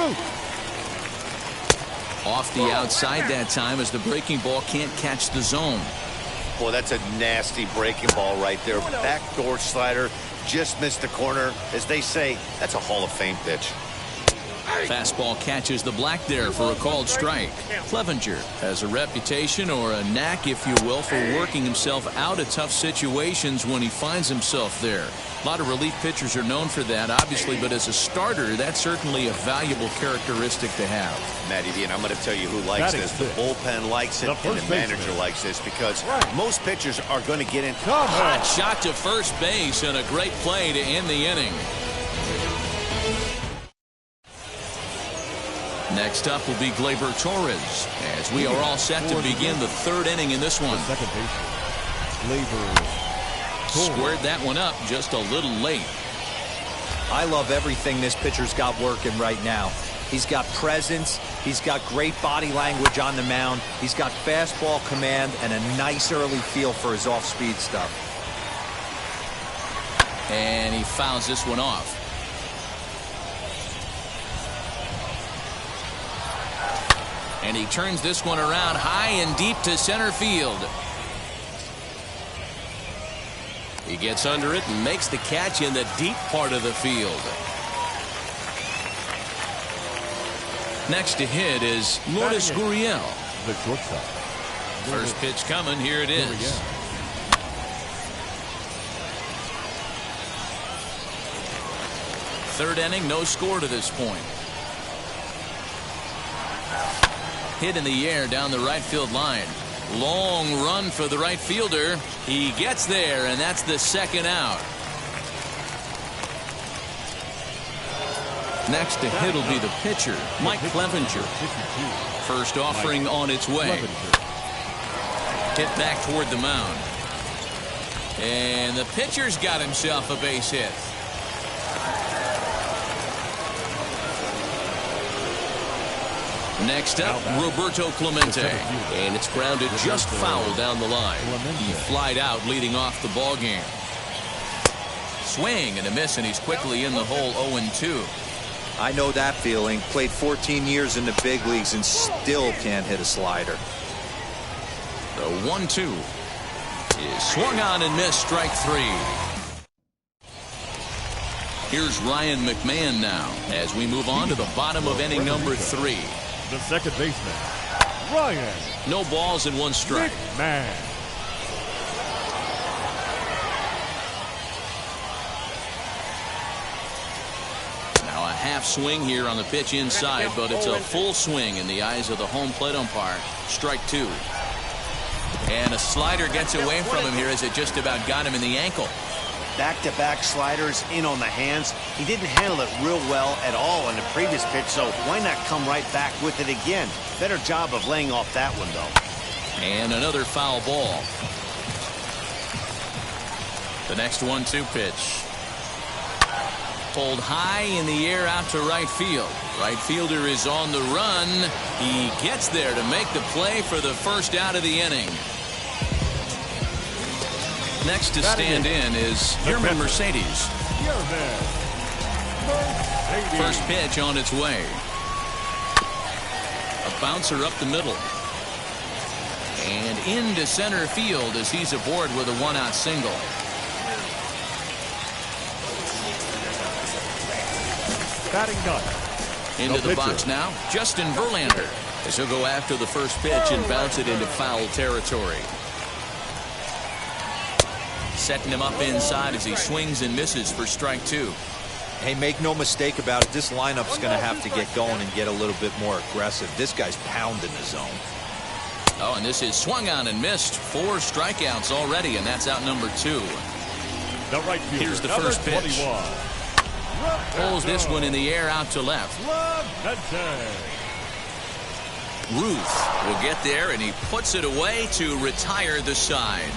Off the outside that time as the breaking ball can't catch the zone. Boy, that's a nasty breaking ball right there. Backdoor slider, just missed the corner. As they say, that's a Hall of Fame pitch. Fastball catches the black there for a called strike. Clevenger has a reputation, or a knack if you will, for working himself out of tough situations when he finds himself there. A lot of relief pitchers are known for that, obviously, but as a starter, that's certainly a valuable characteristic to have. Matty D, and I'm going to tell you who likes this. The bullpen likes it, and the manager likes this, because most pitchers are going to get in. Hot shot to first base, and a great play to end the inning. Next up will be Gleyber Torres, as we are all set to begin the third inning in this one. Second baseman, Gleyber. Squared that one up just a little late. I love everything this pitcher's got working right now. He's got presence. He's got great body language on the mound. He's got fastball command and a nice early feel for his off-speed stuff. And he fouls this one off. And he turns this one around high and deep to center field. He gets under it and makes the catch in the deep part of the field. Next to hit is Lourdes Gurriel. The shortstop. First pitch coming. Here it is. Third inning, no score to this point. Hit in the air down the right field line. Long run for the right fielder. He gets there, and that's the second out. Next to hit will be the pitcher, Mike Clevenger. First offering on its way. Hit back toward the mound. And the pitcher's got himself a base hit. Next up, Roberto Clemente, and it's grounded just foul down the line. He flied out leading off the ball game. Swing and a miss, and he's quickly in the hole. 0-2. I know that feeling. Played 14 years in the big leagues and still can't hit a slider. The 1-2 is swung on and missed. Strike three. Here's Ryan McMahon now as we move on to the bottom of inning number 3. The second baseman, Ryan. No balls and one strike. Man. Now a half swing here on the pitch inside, but it's a full swing in the eyes of the home plate umpire. Strike two. And a slider gets away from him here as it just about got him in the ankle. Back-to-back sliders in on the hands. He didn't handle it real well at all on the previous pitch, so why not come right back with it again? Better job of laying off that one, though. And another foul ball. The next 1-2 pitch. Pulled high in the air out to right field. Right fielder is on the run. He gets there to make the play for the first out of the inning. Next to stand in is Yermin Mercedes. First pitch on its way. A bouncer up the middle. And into center field as he's aboard with a one-out single. Batting gun. Into the box now, Justin Verlander, as he'll go after the first pitch and bounce it into foul territory. Setting him up inside as he swings and misses for strike two. Hey, make no mistake about it. This lineup's going to have to get going and get a little bit more aggressive. This guy's pounding the zone. Oh, and this is swung on and missed. 4 strikeouts already, and that's out number 2. The right fielder, here's the first pitch. 21. Pulls this one in the air out to left. Ruth will get there, and he puts it away to retire the side.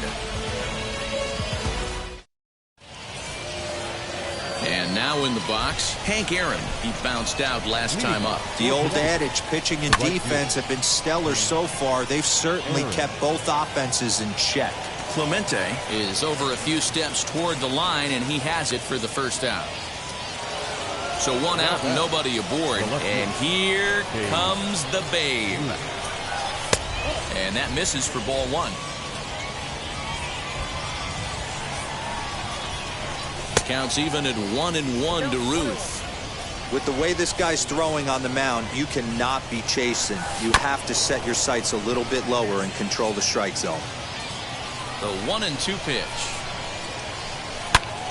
And now in the box, Hank Aaron. He bounced out last time up. The old adage, pitching and defense have been stellar so far. They've certainly kept both offenses in check. Clemente is over a few steps toward the line, and he has it for the first out. So 1 out and nobody aboard. And here comes the Babe. And that misses for ball 1. Counts even at 1-1 to Ruth. With the way this guy's throwing on the mound, you cannot be chasing. You have to set your sights a little bit lower and control the strike zone. The 1-2 pitch.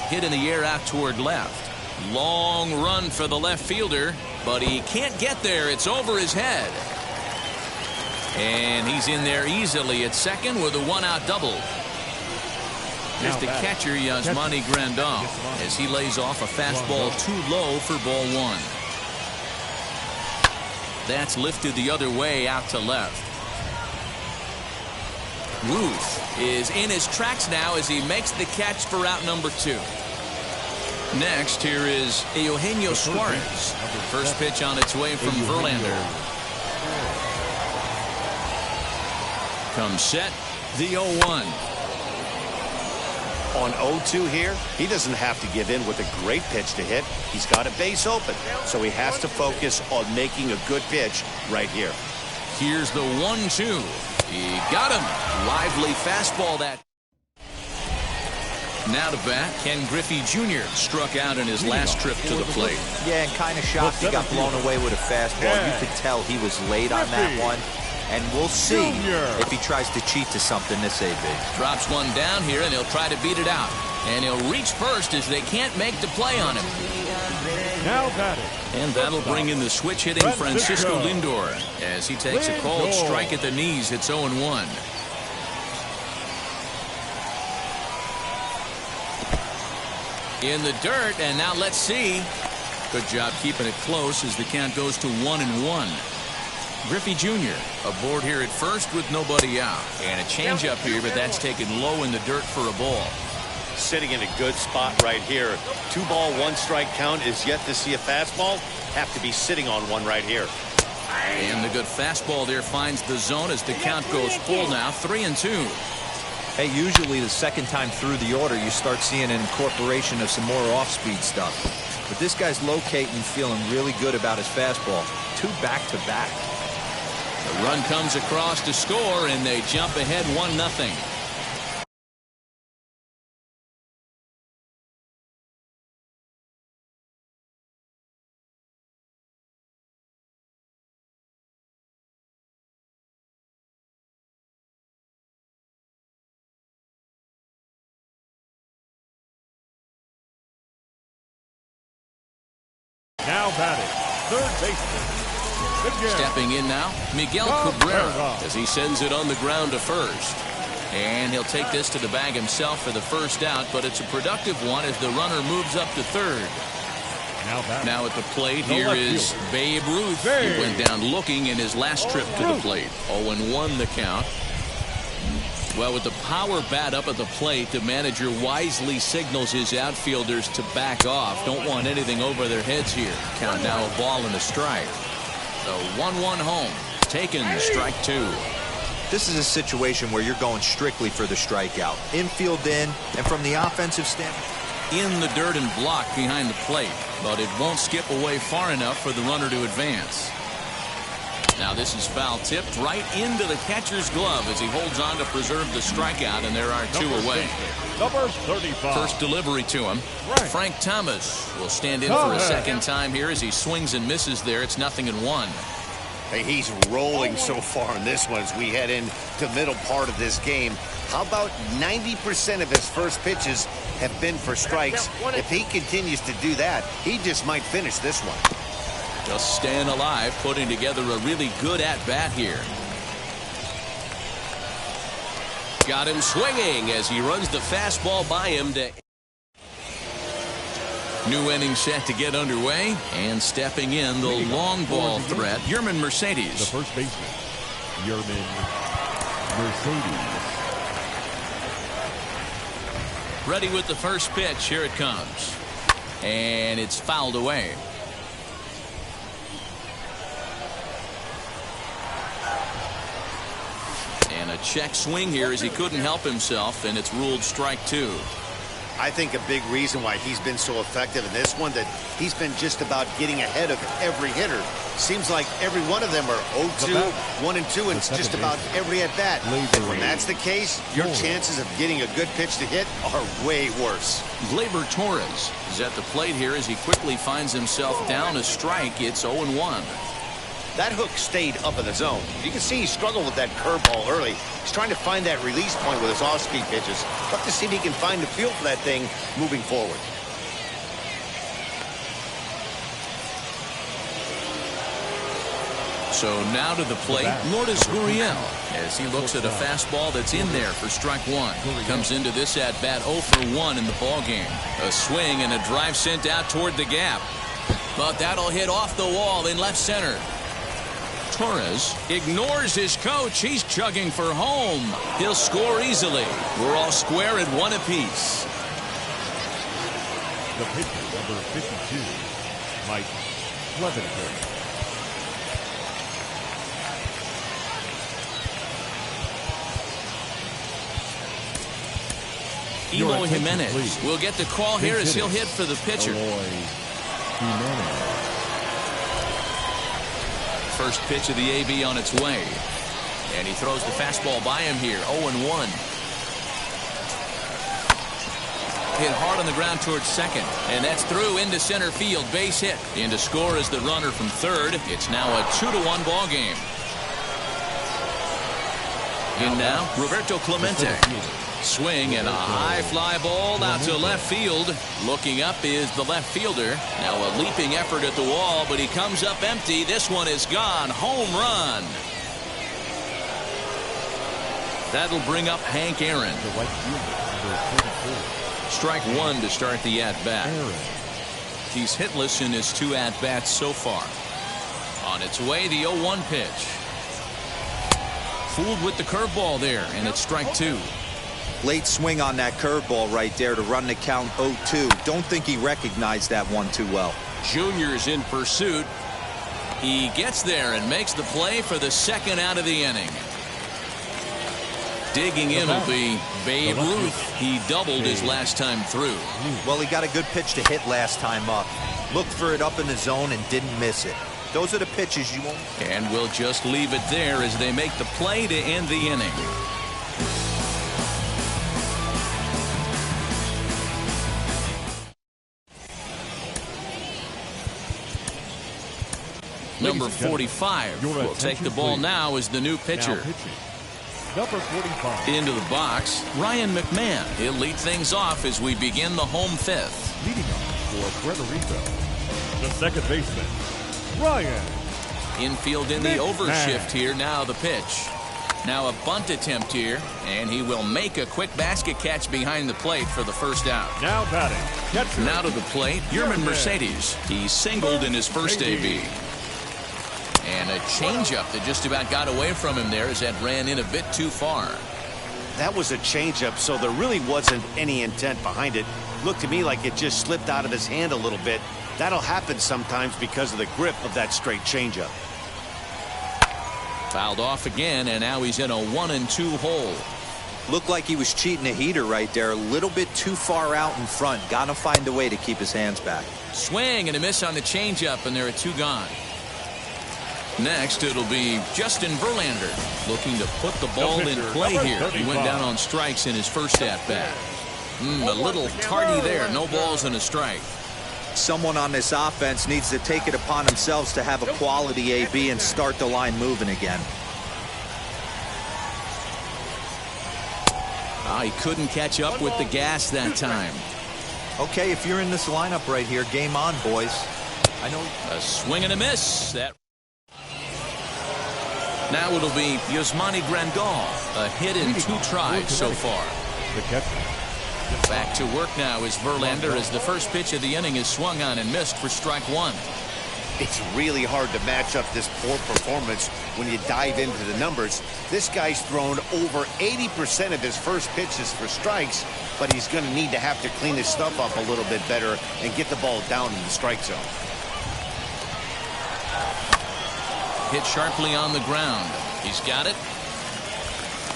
Hit in the air out toward left. Long run for the left fielder, but he can't get there. It's over his head. And he's in there easily at second with a 1-out double. Here's the catcher, Yasmani Grandal, as he lays off a fastball too low for ball 1. That's lifted the other way out to left. Ruth is in his tracks now as he makes the catch for out number 2. Next, here is Eugenio Suarez. First pitch on its way from Verlander. Comes set, the 0-1. On 0-2 here, he doesn't have to give in with a great pitch to hit. He's got a base open, so he has to focus on making a good pitch right here. Here's the 1-2. He got him. Lively fastball that. Now to bat, Ken Griffey Jr. struck out in his last trip to the plate. Yeah, and kind of shocked he got blown away with a fastball. You could tell he was late on that one. And we'll see if he tries to cheat to something this AB. Drops one down here, and he'll try to beat it out. And he'll reach first as they can't make the play on him. Now batting. And that'll bring in the switch-hitting Francisco Lindor as he takes a called strike at the knees. It's 0-1. In the dirt, and now let's see. Good job keeping it close as the count goes to 1-1. Griffey Jr. aboard here at first with nobody out. And a changeup here, but that's taken low in the dirt for a ball. Sitting in a good spot right here. 2-ball, 1-strike count is yet to see a fastball. Have to be sitting on one right here. And the good fastball there finds the zone as the count goes full now, 3-2. Hey, usually the second time through the order, you start seeing an incorporation of some more off-speed stuff. But this guy's locating and feeling really good about his fastball. 2 back-to-back. The run comes across to score, and they jump ahead 1-0. Now batting, third baseman. Stepping in now, Miguel Cabrera as he sends it on the ground to first. And he'll take this to the bag himself for the first out, but it's a productive one as the runner moves up to third. Now at the plate, here is Babe Ruth. He went down looking in his last trip to the plate. 0-1 the count. Well, with the power bat up at the plate, the manager wisely signals his outfielders to back off. Don't want anything over their heads here. Count now a ball and a strike. The 1-1 home. Taken, strike 2. This is a situation where you're going strictly for the strikeout. Infield in, and from the offensive standpoint. In the dirt and blocked behind the plate, but it won't skip away far enough for the runner to advance. Now this is foul tipped right into the catcher's glove as he holds on to preserve the strikeout, and there are 2 away. Number 35. First delivery to him. Frank Thomas will stand in for a second time here as he swings and misses there. It's 0-1. Hey, he's rolling so far in this one as we head into the middle part of this game. How about 90% of his first pitches have been for strikes? If he continues to do that, he just might finish this one. Just staying alive, putting together a really good at-bat here. Got him swinging as he runs the fastball by him to... New inning set to get underway, and stepping in the long ball threat, Yermin Mercedes. The first baseman, Yermin Mercedes. Ready with the first pitch. Here it comes. And it's fouled away. And a check swing here as he couldn't help himself, and it's ruled strike 2. I think a big reason why he's been so effective in this one, that he's been just about getting ahead of every hitter. Seems like every one of them are 0-2, 1-2, and just about every at-bat. And when that's the case, your chances of getting a good pitch to hit are way worse. Gleyber Torres is at the plate here as he quickly finds himself down a strike. It's 0-1. That hook stayed up in the zone. You can see he struggled with that curveball early. He's trying to find that release point with his off-speed pitches. Look to see if he can find the feel for that thing moving forward. So now to the plate, Lourdes Gurriel, as he looks at a fastball that's in there for strike one. Comes into this at-bat 0 for 1 in the ballgame. A swing and a drive sent out toward the gap. But that'll hit off the wall in left center. Torres ignores his coach. He's chugging for home. He'll score easily. We're all square at 1 apiece. The pitcher, number 52, Mike Clevenger. Eloy Jimenez will get the call here as he'll hit for the pitcher. First pitch of the AB on its way. And he throws the fastball by him here. 0-1. Hit hard on the ground towards second. And that's through into center field. Base hit. In to score is the runner from third. It's now a 2-1 ball game. In now, Roberto Clemente. Swing and a high fly ball out to left field. Looking up is the left fielder. Now a leaping effort at the wall, but he comes up empty. This one is gone. Home run. That'll bring up Hank Aaron. Strike one to start the at-bat. He's hitless in his 2 at-bats so far. On its way, the 0-1 pitch. Fooled with the curveball there, and it's strike 2. Late swing on that curveball right there to run the count 0-2. Don't think he recognized that one too well. Junior's in pursuit. He gets there and makes the play for the second out of the inning. Digging in will be Babe Ruth. He doubled his last time through. Well, he got a good pitch to hit last time up. Looked for it up in the zone and didn't miss it. Those are the pitches you won't. And we'll just leave it there as they make the play to end the inning. Number 45 will take the ball now as the new pitcher. Number 45. Into the box, Ryan McMahon. He'll lead things off as we begin the home fifth. Leading off for Puerto Rico, the second baseman, Ryan. Infield in the overshift here. Now the pitch. Now a bunt attempt here, and he will make a quick basket catch behind the plate for the first out. Now batting, catcher. Now to the plate, Yerman Mercedes. He singled in his first AB. And a changeup that just about got away from him there as that ran in a bit too far. That was a changeup, so there really wasn't any intent behind it. Looked to me like it just slipped out of his hand a little bit. That'll happen sometimes because of the grip of that straight changeup. Fouled off again, and now he's in a 1-2 hole. Looked like he was cheating a heater right there. A little bit too far out in front. Got to find a way to keep his hands back. Swing and a miss on the changeup, and there are 2 gone. Next, it'll be Justin Verlander looking to put the ball in play here. He went down on strikes in his first at-bat. A little tardy there. No balls and a strike. Someone on this offense needs to take it upon themselves to have a quality AB and start the line moving again. He couldn't catch up with the gas that time. Okay, if you're in this lineup right here, game on, boys. I know. A swing and a miss. That. Now it'll be Yasmani Grandal. A hit in 2 tries so far. The catcher. Back to work now is Verlander as the first pitch of the inning is swung on and missed for strike 1. It's really hard to match up this poor performance when you dive into the numbers. This guy's thrown over 80% of his first pitches for strikes, but he's going to need to have to clean his stuff up a little bit better and get the ball down in the strike zone. Hit sharply on the ground. He's got it.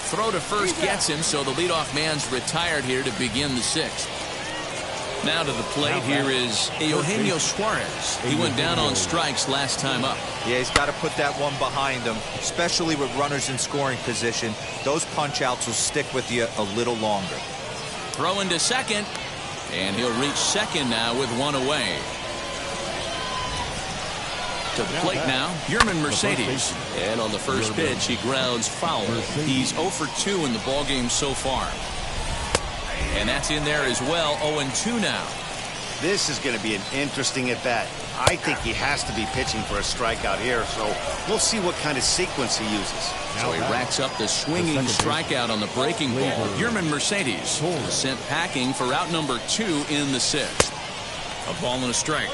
Throw to first gets him, so the leadoff man's retired here to begin the 6th. Now to the plate, here is Eugenio Suarez. He went down on strikes last time up. Yeah, he's got to put that one behind him, especially with runners in scoring position. Those punch-outs will stick with you a little longer. Throw into second, and he'll reach second now with one away. To the plate now, Yermin Mercedes. And on the first pitch, he grounds foul. He's 0 for 2 in the ballgame so far. And that's in there as well, 0-2 now. This is going to be an interesting at-bat. I think he has to be pitching for a strikeout here, so we'll see what kind of sequence he uses. So he racks up the swinging strikeout on the breaking ball. Yermin Mercedes sent packing for out number 2 in the 6th. A ball and a strike.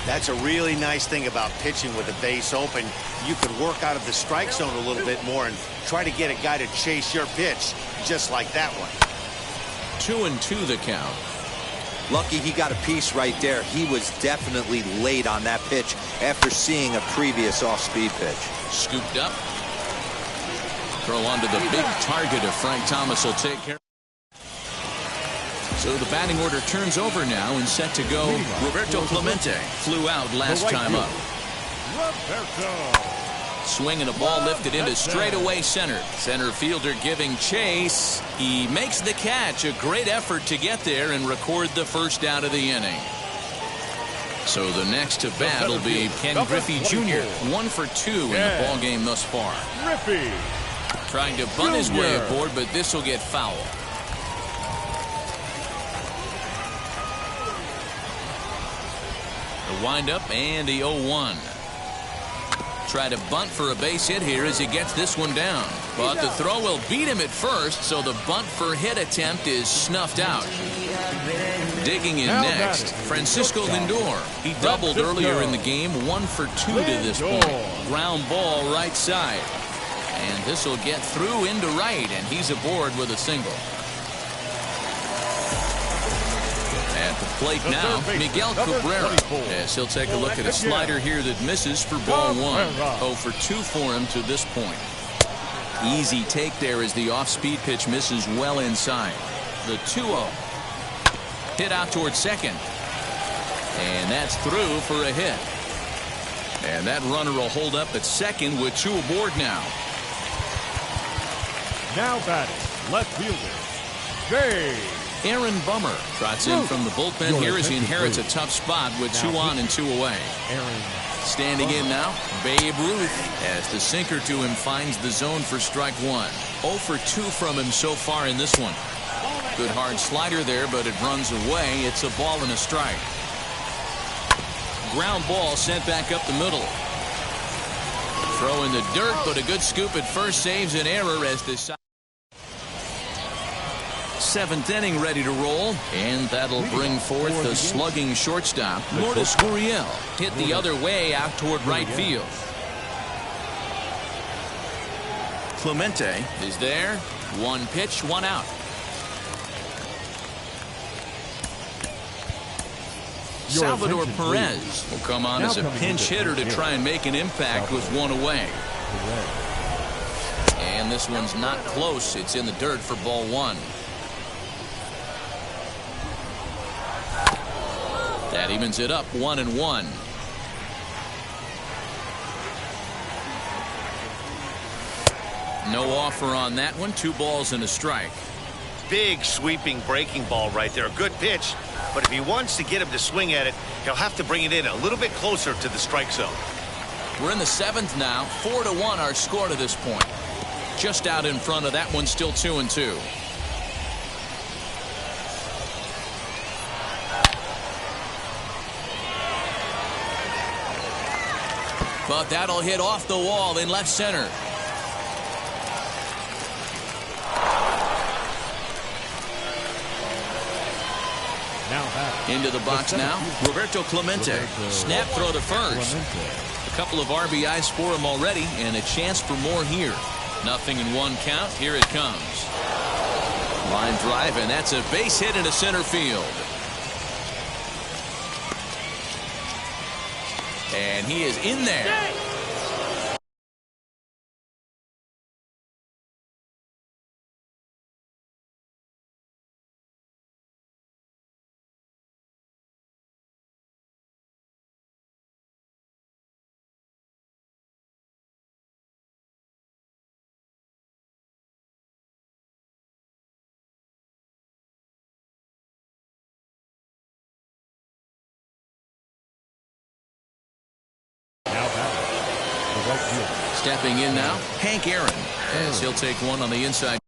That's a really nice thing about pitching with the base open. You can work out of the strike zone a little bit more and try to get a guy to chase your pitch, just like that one. 2-2 the count. Lucky he got a piece right there. He was definitely late on that pitch after seeing a previous off-speed pitch. Scooped up. Throw onto the big target of Frank Thomas will take care. So the batting order turns over now and set to go. Roberto Clemente flew out last time up. Swinging a ball lifted into straightaway center. Center fielder giving chase. He makes the catch. A great effort to get there and record the first out of the inning. So the next to bat will be Ken Griffey Jr. 1 for 2 in the ball game thus far. Griffey trying to bunt his way aboard, but this will get foul. The windup and the 0-1. Try to bunt for a base hit here as he gets this one down. But the throw will beat him at first, so the bunt for hit attempt is snuffed out. Digging in next, Francisco Lindor. He doubled earlier in the game, 1 for 2 to this point. Ground ball right side. And this will get through into right, and he's aboard with a single. At the plate now, Miguel Cabrera, as he'll take a look at a slider here that misses for ball 1. 0 for 2 for him to this point. Easy take there as the off-speed pitch misses well inside. The 2-0. Hit out towards second. And that's through for a hit. And that runner will hold up at second with 2 aboard now. Now batting, left fielder, Jay Aaron Bummer trots in from the bullpen here as he inherits a tough spot with 2 on and 2 away. Standing in now, Babe Ruth, as the sinker to him finds the zone for strike 1. 0 for 2 from him so far in this one. Good hard slider there, but it runs away. It's a ball and a strike. Ground ball sent back up the middle. Throw in the dirt, but a good scoop at first saves an error as this 7th inning ready to roll, and that'll bring forth the slugging shortstop. Lourdes Gurriel hit the other way out toward right field. Clemente is there. 1 pitch, 1 out. Salvador Perez will come on as a pinch hitter to try and make an impact with 1 away. And this one's not close. It's in the dirt for ball 1. That evens it up 1-1. No offer on that one. 2 balls and a strike. Big sweeping breaking ball right there. A good pitch. But if he wants to get him to swing at it, he'll have to bring it in a little bit closer to the strike zone. We're in the 7th now. 4-1 our score to this point. Just out in front of that one, still 2-2. But that'll hit off the wall in left center. Into the box now, Roberto Clemente. Snap throw to first. A couple of RBIs for him already, and a chance for more here. 0-1 count. Here it comes. Line drive, and that's a base hit into center field. And he is in there. Stepping in now, Hank Aaron, as he'll take one on the inside.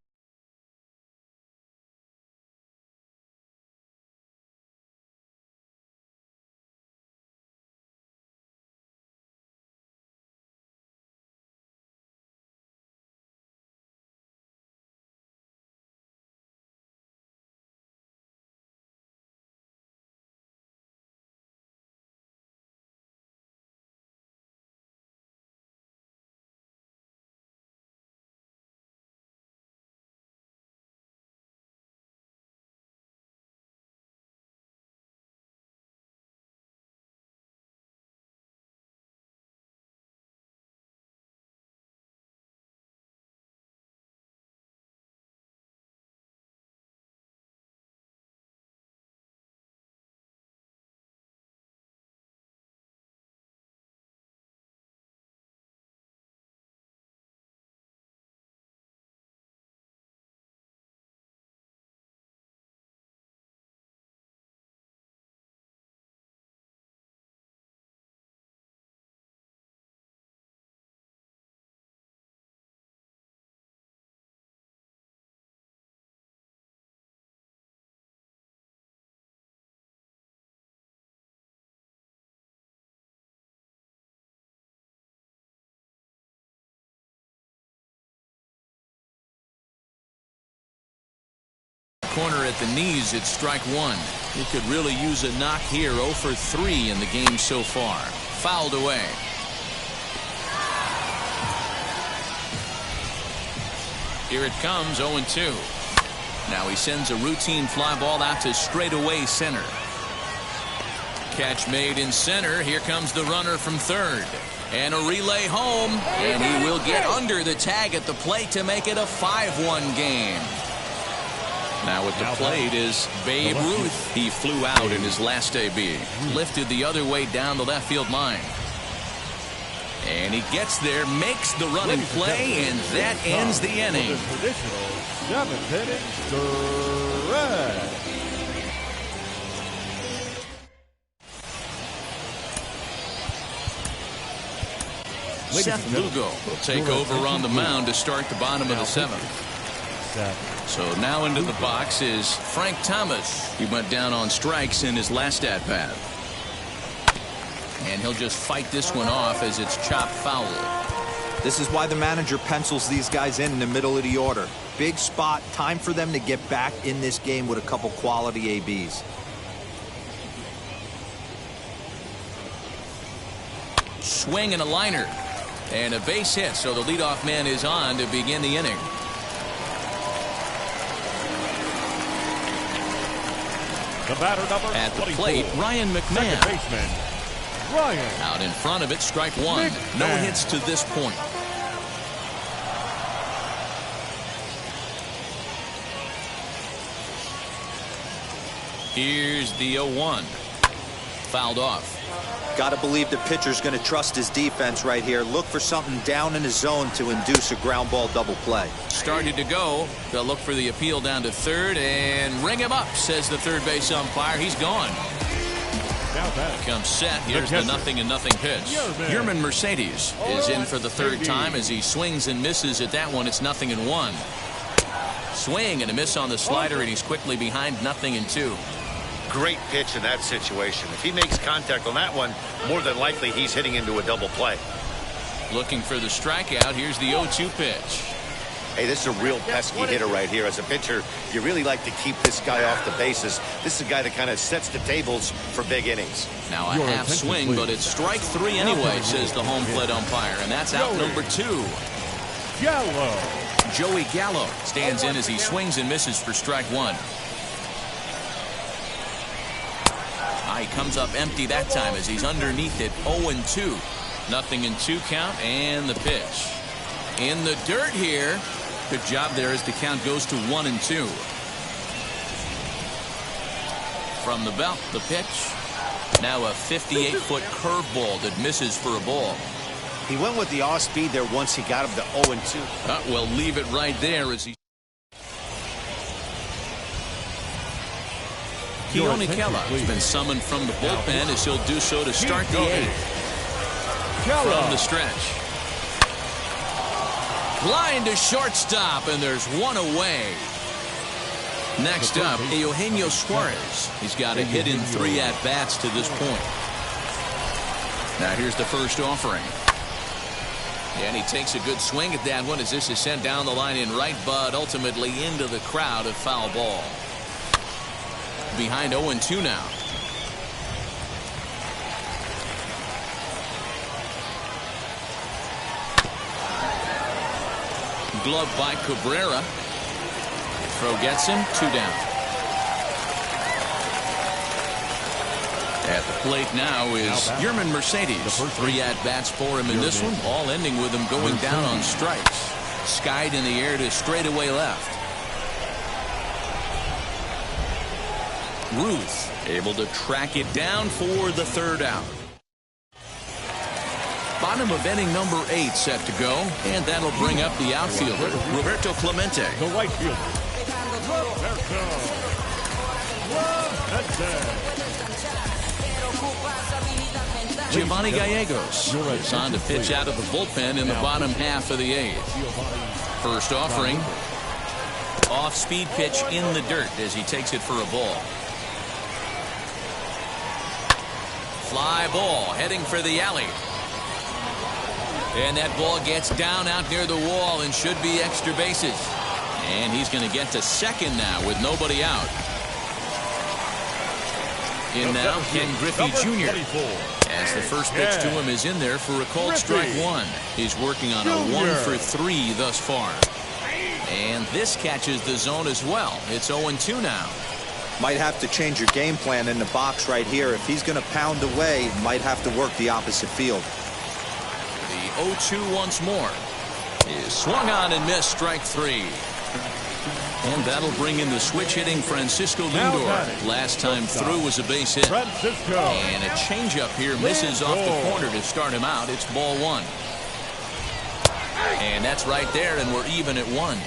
Corner at the knees, it's strike one. He could really use a knock here. 0 for 3 in the game so far. Fouled away. Here it comes, 0-2. Now he sends a routine fly ball out to straightaway center. Catch made in center. Here comes the runner from third. And a relay home. And he will get under the tag at the plate to make it a 5-1 game. Now at the plate is Babe Ruth. He flew out in his last AB. Lifted the other way down the left field line. And he gets there, makes the run and play, and that ends the inning. Traditional 7th inning stretch. Seth Lugo will take over on the mound to start the bottom of the 7th. So now into the box is Frank Thomas. He went down on strikes in his last at-bat. And he'll just fight this one off as it's chopped foul. This is why the manager pencils these guys in the middle of the order. Big spot, time for them to get back in this game with a couple quality ABs. Swing and a liner. And a base hit, so the leadoff man is on to begin the inning. The batter number at the 24. plate, Ryan McMahon. Second baseman, Ryan. Out in front of it, strike one. No hits to this point. Here's the 0-1. Fouled off. Got to believe the pitcher's going to trust his defense right here. Look for something down in his zone to induce a ground ball double play. Started to go. They'll look for the appeal down to third and ring him up, says the third base umpire. He's gone. Now back. Comes set. Here's the 0-0 pitch. Yerman Mercedes is in for the third time as he swings and misses at that one. It's 0-1. Swing and a miss on the slider, and he's quickly behind 0-2. Great pitch in that situation. If he makes contact on that one, more than likely he's hitting into a double play. Looking for the strikeout. Here's the 0-2 pitch. Hey, this is a real pesky hitter right here. As a pitcher, you really like to keep this guy off the bases. This is a guy that kind of sets the tables for big innings. Now a half swing, but it's strike three anyway, says the home plate umpire, and that's out number 2. Gallo. Joey Gallo stands in as he swings and misses for strike one. He comes up empty that time as he's underneath it. 0-2. 0-2 count, and the pitch. In the dirt here. Good job there as the count goes to 1-2. From the belt, the pitch. Now a 58-foot curveball that misses for a ball. He went with the off speed there once he got him to 0-2. We'll leave it right there as he. Keone Kela has been summoned from the bullpen as he'll do so to start the 8th. From the stretch. Line to shortstop, and there's one away. Next up, Eugenio Suarez. He's got a hit in 3 at-bats to this point. Now here's the first offering. And he takes a good swing at that one as this is sent down the line in right, but ultimately into the crowd, a foul ball. Behind 0-2 now. Glove by Cabrera. Throw gets him, 2 down. At the plate now is Yermin Mercedes. 3 at-bats for him in this one, all ending with him going down on strikes. Skied in the air to straightaway left. Ruth able to track it down for the 3rd out. Bottom of inning number 8 set to go, and that'll bring up the outfielder, Roberto Clemente. The right fielder, Roberto Clemente. Giovanni Gallegos is on to pitch out of the bullpen in the bottom half of the 8th. First offering. Off-speed pitch in the dirt as he takes it for a ball. Fly ball heading for the alley. And that ball gets down out near the wall and should be extra bases. And he's going to get to second now with nobody out. In now, Ken Griffey Jr. As the first pitch to him is in there for a called strike 1. He's working on a 1 for 3 thus far. And this catches the zone as well. It's 0-2 now. Might have to change your game plan in the box right here. If he's going to pound away, might have to work the opposite field. The 0-2 once more. Is swung on and missed, strike 3. And that'll bring in the switch hitting Francisco Lindor. Last time through was a base hit. And a changeup here misses off the corner to start him out. It's ball 1. And that's right there, and we're even at 1.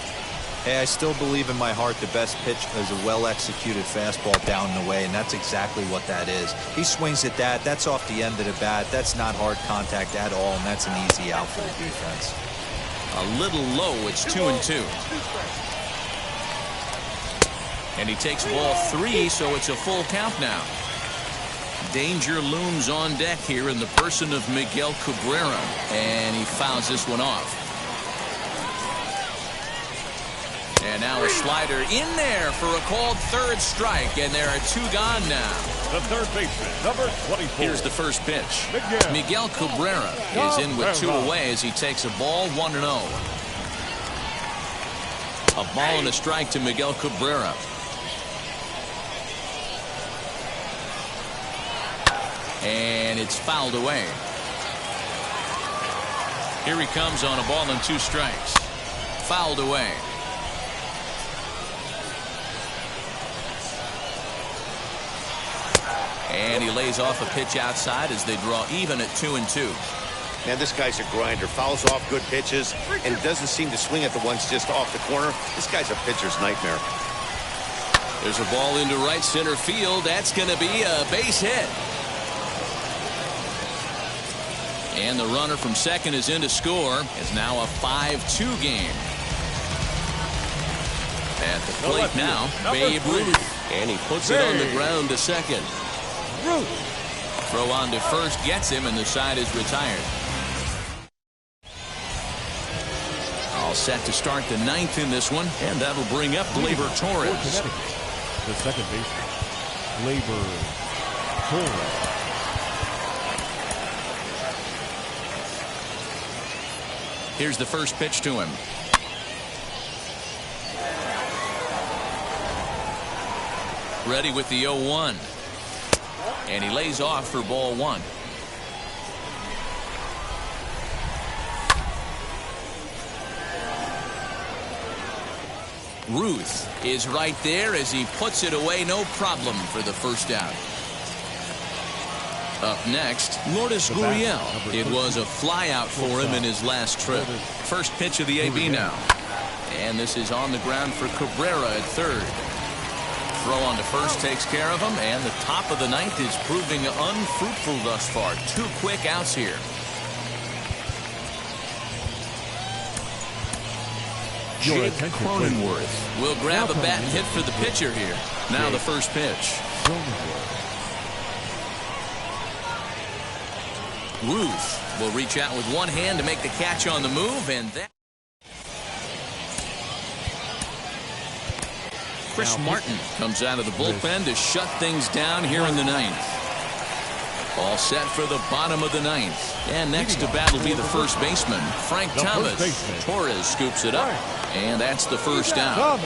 Hey, I still believe in my heart the best pitch is a well-executed fastball down and away, and that's exactly what that is. He swings at that. That's off the end of the bat. That's not hard contact at all, and that's an easy out for the defense. A little low. It's 2-2. And he takes ball 3, so it's a full count now. Danger looms on deck here in the person of Miguel Cabrera, and he fouls this one off. And now a slider in there for a called 3rd strike, and there are 2 gone now. The 3rd baseman, number 24. Here's the first pitch. Miguel Cabrera is in with 2 away as he takes a ball, 1-0. A ball and a strike to Miguel Cabrera. And it's fouled away. Here he comes on a ball and 2 strikes. Fouled away. And he lays off a pitch outside as they draw even at 2-2. Man, this guy's a grinder. Fouls off good pitches and doesn't seem to swing at the ones just off the corner. This guy's a pitcher's nightmare. There's a ball into right center field. That's going to be a base hit. And the runner from second is in to score. It's now a 5-2 game. At the plate now, Babe Ruth. And he puts it on the ground to second. Throw on to first gets him, and the side is retired. All set to start the 9th in this one, and that'll bring up Gleyber Torres. The second baseman, Gleyber Torres. Here's the first pitch to him. Ready with the 0-1. And he lays off for ball 1. Ruth is right there as he puts it away, no problem for the first out. Up next, Lourdes Gurriel. It was a flyout for him in his last trip. First pitch of the AB now. And this is on the ground for Cabrera at third. Throw on to first takes care of him, and the top of the 9th is proving unfruitful thus far. 2 quick outs here. Jake Cronenworth will grab a bat and hit for the pitcher here. Now the first pitch. Ruth will reach out with one hand to make the catch on the move, and that. Chris Martin comes out of the bullpen to shut things down here in the ninth. All set for the bottom of the ninth. And next to bat will be the first baseman, Frank Thomas. Torres scoops it up, and that's the first out.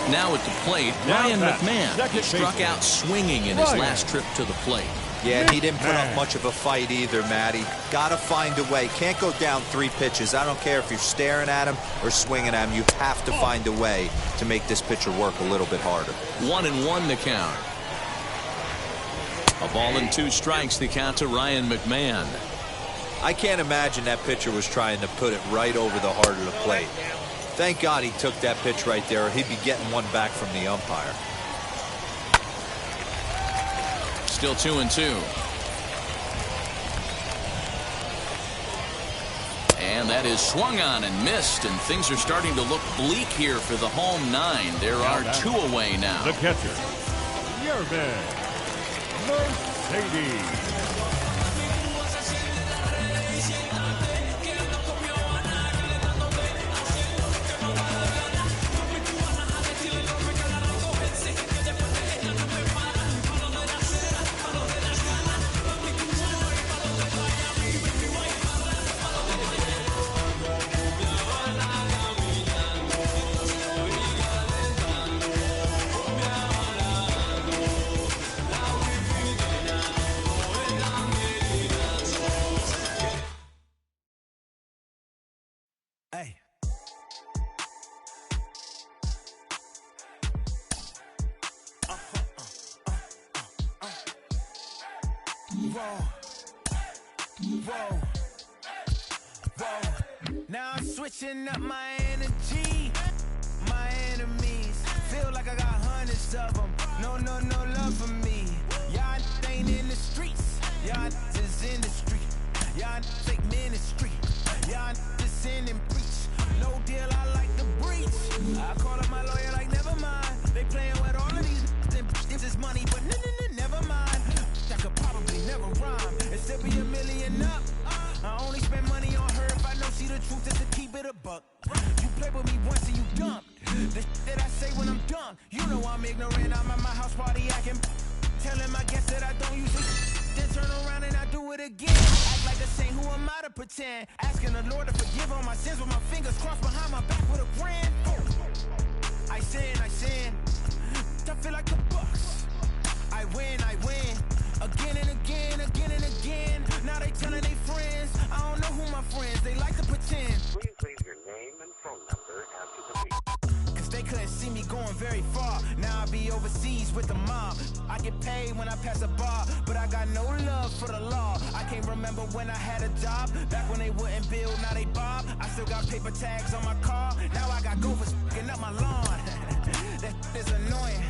Now at the plate, Ryan McMahon. He struck out swinging in his last trip to the plate. Yeah, and he didn't put up much of a fight either, Matty. Got to find a way. Can't go down 3 pitches. I don't care if you're staring at him or swinging at him. You have to find a way to make this pitcher work a little bit harder. 1-1 the count. A ball and 2 strikes the count to Ryan McMahon. I can't imagine that pitcher was trying to put it right over the heart of the plate. Thank God he took that pitch right there, or he'd be getting one back from the umpire. Still 2-2. And that is swung on and missed, and things are starting to look bleak here for the home 9. There are 2 away now. The catcher, Yermin Mercedes. Now I'm switching up my energy. My enemies feel like I got hundreds of them. No love for me. Y'all ain't in the streets. Y'all is in the street. Y'all take ministry. Y'all just in and preach. No deal, I like the breach. I call up my lawyer like, never mind. They playing with all of these and this is money, but never mind. I could probably never rhyme and still be $1 million up. I only spend money on her if I know she the truth, just to keep it a buck. You play with me once and you dump. The that I say when I'm done, you know I'm ignorant. I'm at my house party acting, telling my guests that I don't use it. Then turn around and I do it again. Act like a saint, who am I to pretend? Asking the Lord to forgive all my sins with my fingers crossed behind my back with a grand. I sin. I feel like the Bucks. I win. Again and again. Now they telling their friends. I don't know who my friends. They like to pretend. Please leave your name and phone number after the beep. Cause they couldn't see me going very far. Now I be overseas with the mob. I get paid when I pass a bar, but I got no love for the law. I can't remember when I had a job. Back when they wouldn't build, now they bob. I still got paper tags on my car. Now I got gophers f***ing up my lawn. That is annoying.